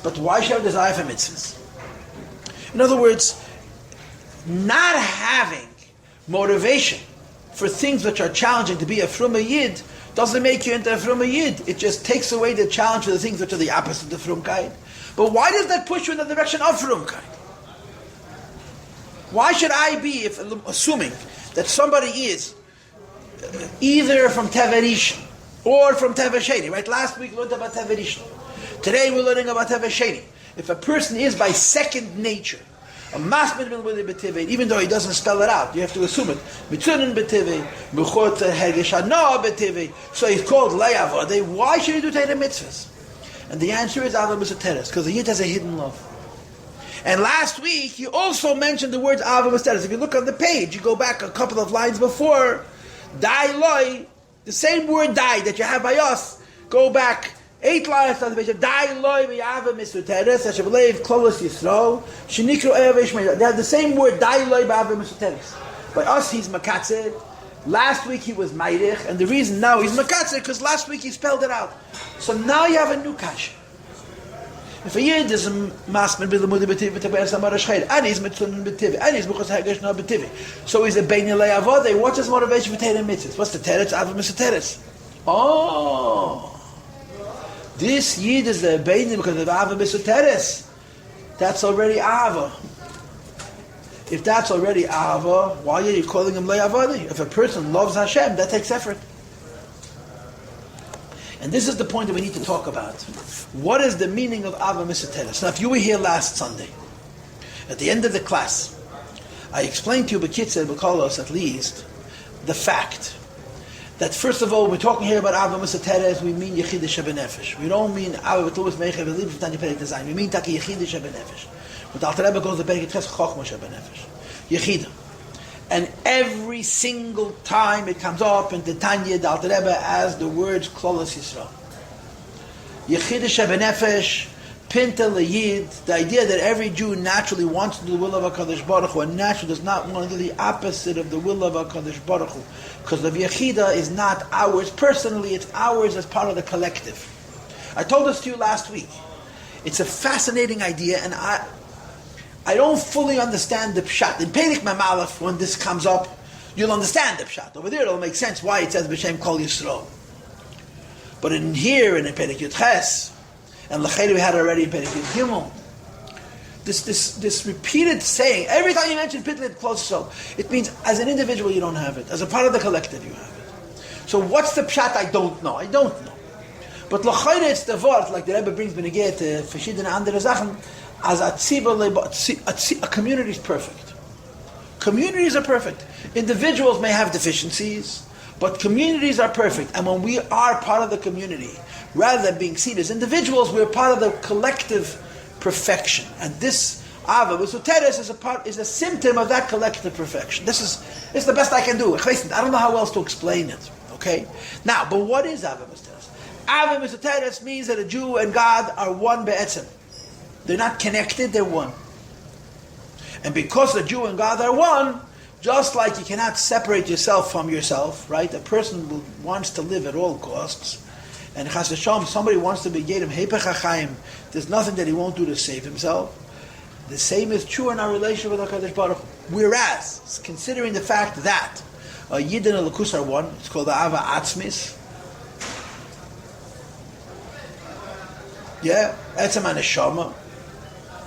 But why should he have a desire for mitzvahs? In other words, not having motivation for things which are challenging to be a Fruma Yid doesn't make you into a Fruma Yid. It just takes away the challenge for the things which are the opposite of Frumkeit. But why does that push you in the direction of Frumkeit? Why should I be, assuming that somebody is either from Teva Rishon or from Teva Sheni, right? Last week we learned about Teva Rishon. Today we're learning about Teva Sheni. If a person is by second nature, a masmid b'tivei, even though he doesn't spell it out, you have to assume it. Mitzunin b'tivei, b'chot hergeshana b'tivei. So he's called le'avadei. Why should he do Torah mitzvahs? And the answer is Ava Mitzvahs, because the Yid has a hidden love. And last week, he also mentioned the words Ava Mitzvahs. If you look on the page, you go back a couple of lines before, Dai Loi, the same word Dai that you have by us, go back 8 lines on the page. Dai loy v'yava misuteres. Hashem leiv klolos Yisrael. Shenikru eyav ishmael. They have the same word. Dai loy v'yava misuteres. By us, he's makatzed. Last week he was mairich, and the reason now he's makatzed because last week he spelled it out. So now you have a new kasha. If a yid is a masman b'lemudi b'tivi t'be'er samar ha'shcheir, and he's mitzunin b'tivi, and he's buchas ha'gesh na b'tivi, so he's a bein yelei avodei. What's his motivation for Torah mitzvahs? What's the teretz? Ava misuteres. Oh. This yid is the bein because of Ava misuteres. That's already Ava. If that's already Ava, why are you calling him Le'avadi? If a person loves Hashem, that takes effort. And this is the point that we need to talk about. What is the meaning of Ava misuteres? Now, if you were here last Sunday, at the end of the class, I explained to you, B'kitzur, B'kolos, at least, the fact that first of all, we're talking here about Ava misuteres, we mean Yechidah Shebenefesh. We don't mean Ava B'tluvis Meichev V'liv V'tani Perek Design. We mean Taki Yechidah Shebenefesh. But Alter Rebbe goes to Perek Ches Chochma Shebenefesh. Yechidah. And every single time it comes up in the Tanya, the Alter Rebbe as the words Klolos Yisrael. Yechidah Shebenefesh, Pinta Leyid, the idea that every Jew naturally wants to do the will of HaKadosh Baruch Hu and naturally does not want to do the opposite of the will of HaKadosh Baruch Hu. Because the Yechidah is not ours personally, it's ours as part of the collective. I told this to you last week. It's a fascinating idea, and I don't fully understand the pshat. In Perek Memalef, when this comes up, you'll understand the pshat. Over there, it'll make sense why it says B'Shem Kol Yisrael. But in here, in Perek Yud Ches, and L'chayr we had already in Perek Yud Gimel, this repeated saying, every time you mention Pitlet Klos Yisrael, it means as an individual you don't have it, as a part of the collective you have it. So what's the pshat? I don't know. But L'chayr it's the word, like the Rebbe brings Benegeh to verschiedene andere Sachen, as a community is perfect. Communities are perfect. Individuals may have deficiencies, but communities are perfect. And when we are part of the community, rather than being seen as individuals, we're part of the collective perfection. And this Ava misuteres is a symptom of that collective perfection. This is the best I can do. I don't know how else to explain it. Okay? Now, but what is Ava misuteres? Ava misuteres means that a Jew and God are one be'etzem. They're not connected, they're one. And because the Jew and God are one, just like you cannot separate yourself from yourself, right? A person wants to live at all costs, and Chas v'Shalom, somebody wants to be Yedem Hepech HaChaim, there's nothing that he won't do to save himself. The same is true in our relationship with HaKadosh Baruch Hu. Whereas, considering the fact that a Yid and a Lakus are one, it's called the Ava Atzmis. Yeah, Etzem HaNeshama.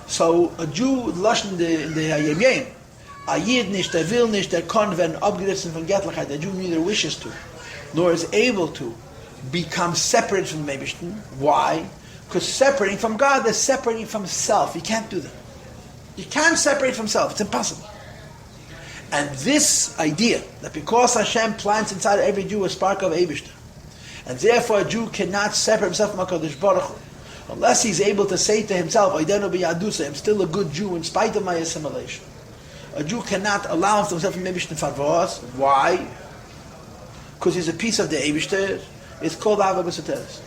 So a Jew, Lashon in the Yom Yom, a Yid nicht, der will nicht, der kann werden abgerissen von Göttlichkeit. The Jew neither wishes to, nor is able to become separate from the Eibishter. Why? Because separating from God is separating from self. You can't do that. You can't separate from self. It's impossible. And this idea that because Hashem plants inside every Jew a spark of Eibishter, and therefore a Jew cannot separate himself from HaKadosh Baruch Hu, unless he's able to say to himself, I'm still a good Jew in spite of my assimilation. A Jew cannot allow himself from Eibishter Farvos. Why? Because he's a piece of the Eibishter. It's called Ava misuteres.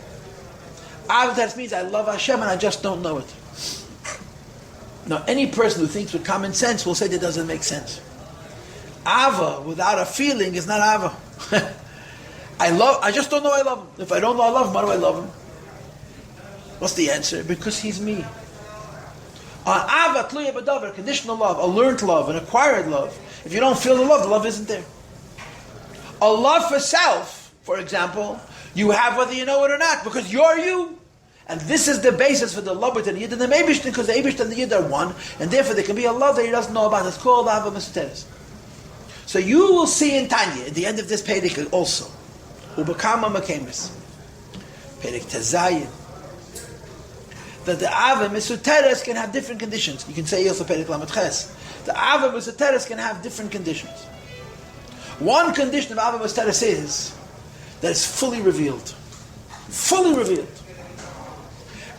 Ava misuteres means I love Hashem and I just don't know it. Now, any person who thinks with common sense will say that doesn't make sense. Ava without a feeling is not Ava. I just don't know I love him. If I don't know I love him, why do I love him? What's the answer? Because he's me. Ava tluya b'davar, conditional love, a learned love, an acquired love. If you don't feel the love isn't there. A love for self, for example, you have whether you know it or not, because you're you. And this is the basis for the love between the Yid and the Eibishter, because the Eibishter and the Yid are one, and therefore there can be a love that he doesn't know about. It's called Ava misuteres. So you will see in Tanya, at the end of this Perek also, Ubekama Makemis, Perek Tezayin, that the Ava misuteres can have different conditions. You can say also Perek Lamed Ches. The Ava misuteres can have different conditions. One condition of Ava misuteres is that it's fully revealed. Fully revealed.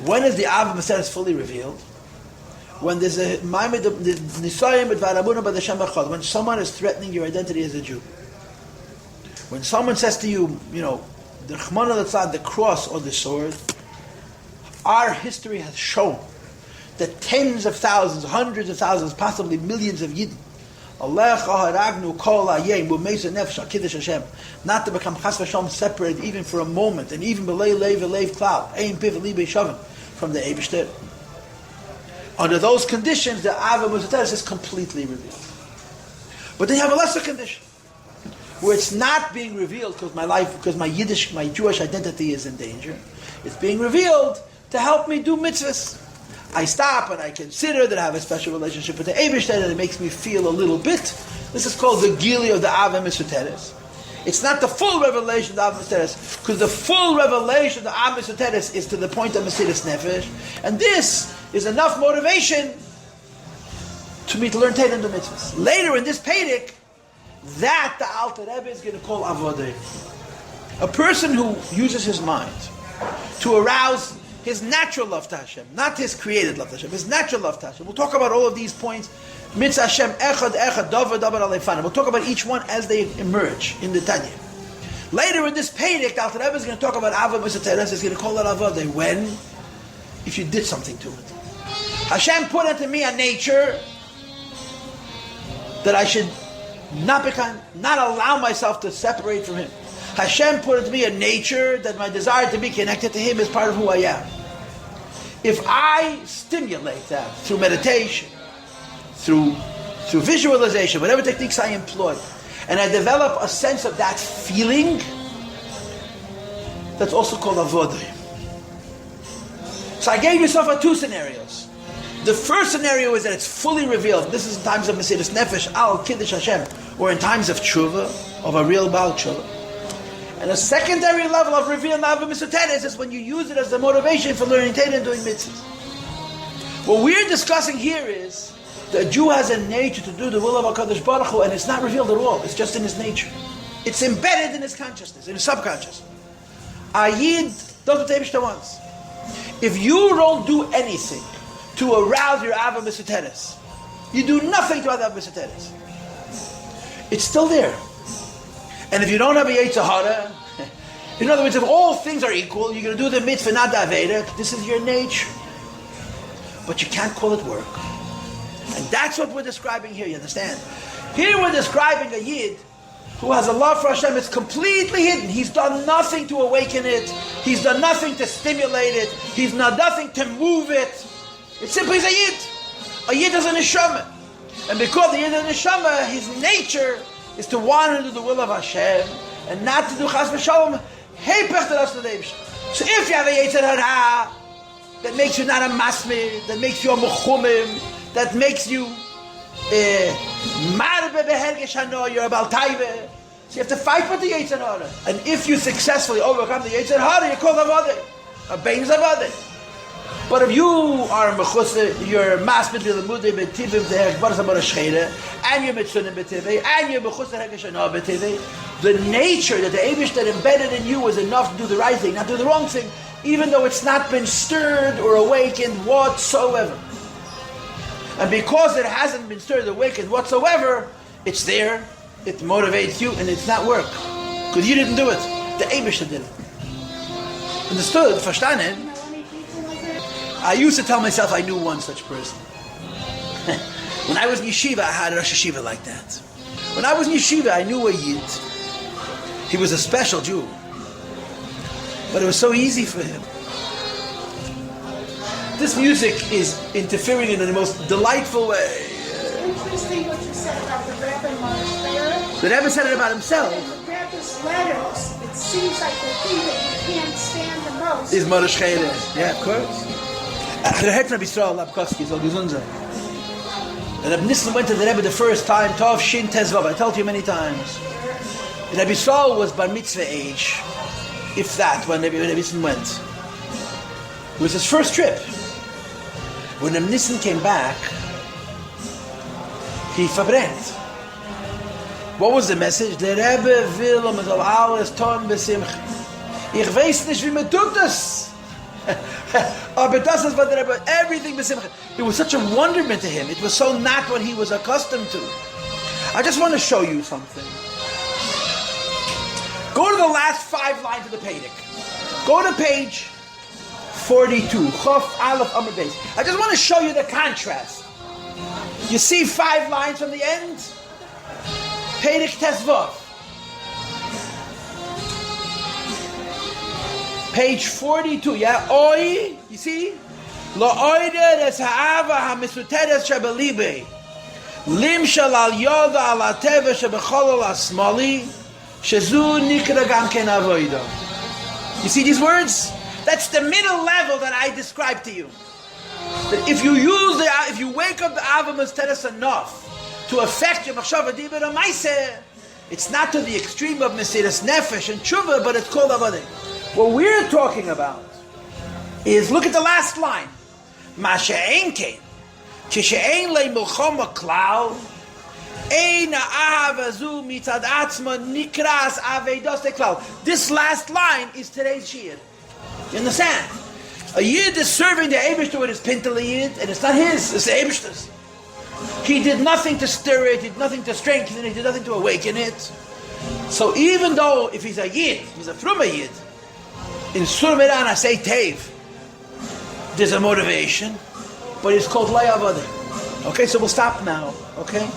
When is the Ava misuteres fully revealed? When there's a when someone is threatening your identity as a Jew. When someone says to you, the Chmana Latzad, the cross or the sword, Our history has shown that tens of thousands, hundreds of thousands, possibly millions of Yidden, not to become chas v'shalom separated even for a moment, and even b'lei leiv v'leiv klal, ein piv v'li b'shavim, from the Eibishter. Under those conditions, the Ava Musateres is completely revealed. But then you have a lesser condition, where it's not being revealed because my Yiddish, my Jewish identity is in danger. It's being revealed to help me do mitzvahs. I stop and I consider that I have a special relationship with the Eibishter, and it makes me feel a little bit. This is called the Gili of the Ava Musateres. It's not the full revelation of the Ava Musateres, because the full revelation of the Ava Musateres is to the point of Mesiras Nefesh, and this is enough motivation to me to learn Torah and do mitzvahs. Later in this Pedic, that the Alter Rebbe is going to call Avodah. A person who uses his mind to arouse his natural love to Hashem, not his created love to Hashem, his natural love to Hashem. We'll talk about all of these points. Mitzvah Hashem, echad, davar, aleifana. We'll talk about each one as they emerge in the Tanya. Later in this Pedic, the Alter Rebbe is going to talk about Ava Musateres. He's going to call it Avodah. When? If you did something to it. Hashem put into me a nature that I should not allow myself to separate from Him. Hashem put into me a nature that my desire to be connected to Him is part of who I am. If I stimulate that through meditation, through visualization, whatever techniques I employ, and I develop a sense of that feeling, that's also called avodah. So I gave you so far two scenarios. The first scenario is that it's fully revealed. This is in times of Mesiras Nefesh, Al Kiddush Hashem, or in times of tshuva, of a real Baal tshuva. And a secondary level of revealed Ava Musateres is when you use it as the motivation for learning Torah and doing mitzvahs. What we're discussing here is that a Jew has a nature to do the will of HaKadosh Baruch Hu, and it's not revealed at all. It's just in his nature. It's embedded in his consciousness, in his subconscious. A Yid does what the Eibishter wants. If you don't do anything to arouse your Ava Musateres, you do nothing to Ava Musateres, it's still there. And if you don't have a Yetzer Hara, in other words, if all things are equal, you're going to do the mitzvah, not the Aveda, this is your nature. But you can't call it work. And that's what we're describing here, you understand? Here we're describing a Yid who has a love for Hashem. It's completely hidden. He's done nothing to awaken it. He's done nothing to stimulate it. He's done nothing to move it. It simply is a Yid. A Yid is a neshama. And because the Yid is a neshama, his nature is to want to do the will of Hashem and not to do chas v'shalom heipech to the Eibishter. So if you have a Yetzer Hara that makes you not a masmir, that makes you a mechumim, that makes you marbe behergesh hano, you're a baltaive, so you have to fight with the Yetzer Hara. And if you successfully overcome the Yetzer Hara, you're called avodah, a bein avodah. But if you are mechusar, you're masmir l'lemudei b'tivim d'hekbaras ha'marashcheire, and you're mitzunim b'tivei, and you're mechusar hergesh hano b'tivei, the nature that the Eibishter embedded in you is enough to do the right thing, not do the wrong thing, even though it's not been stirred or awakened whatsoever. And because it hasn't been stirred or awakened whatsoever, it's there, it motivates you, and it's not work. Because you didn't do it. The Eibishter did it. Understood? Verstanden? I used to tell myself I knew one such person. When I was in yeshiva, I had a Rosh Yeshiva like that. When I was in yeshiva, I knew a Yid. He was a special Jew. But it was so easy for him. This music is interfering in the most delightful way. Interesting what you said about the Rebbe Moshe. The Rebbe said it about himself. In the Rebbe's letters, it seems like the thing that you can't stand the most Is Moshe. Yeah, of course. The head from Yisrael Lapkowski, so gesund sein. And Rabbi Nissen went to the Rebbe the first time, Tov Shin Tezvav. I told you many times. And Rabbi Yisrael was bar mitzvah age, if that, when Rabbi Nissen went. It was his first trip. When Rabbi Nissen came back, he verbrennt. What was the message? Der Rebbe will man soll alles tun besimcha. Ich weiß nicht, wie man tut das. But das ist what the Rebbe, everything besimcha. It was such a wonderment to him. It was so not what he was accustomed to. I just want to show you something. Go to the last 5 lines of the Pedic. Go to page 42. Chof Aleph Amr Beis. I just want to show you the contrast. You see 5 lines from the end? Perek Tezvav. Page 42, yeah? Oi, you see? Lo oide des ha'ava ha'misuteres shebelibe. Lim shel al yoda al ateva shebechol al asmali. Shezu nikra gam ken avoida. You see these words? That's the middle level that I described to you. That if you wake up the Ava Misteres enough to affect your Machshava Divid Amaiseh, it's not to the extreme of Mesiras Nefesh and Tshuva, but it's called Avodah. What we're talking about is, look at the last line. Ma she'ein kein, kishe'ein lei milchoma klal, ein ha'ava zu mitzad atzma nikras aveidos klal. This last line is today's shiur. You understand? A Yid is serving the Eibishter with his Pintel Yid, and it's not his, it's the Eibishter's. He did nothing to stir it, he did nothing to strengthen it, he did nothing to awaken it. So even though, if he's a Yid, he's a Fruma Yid, in Sur Miran I say Tev, there's a motivation, but it's called Lay Avodah. Okay, so we'll stop now, okay?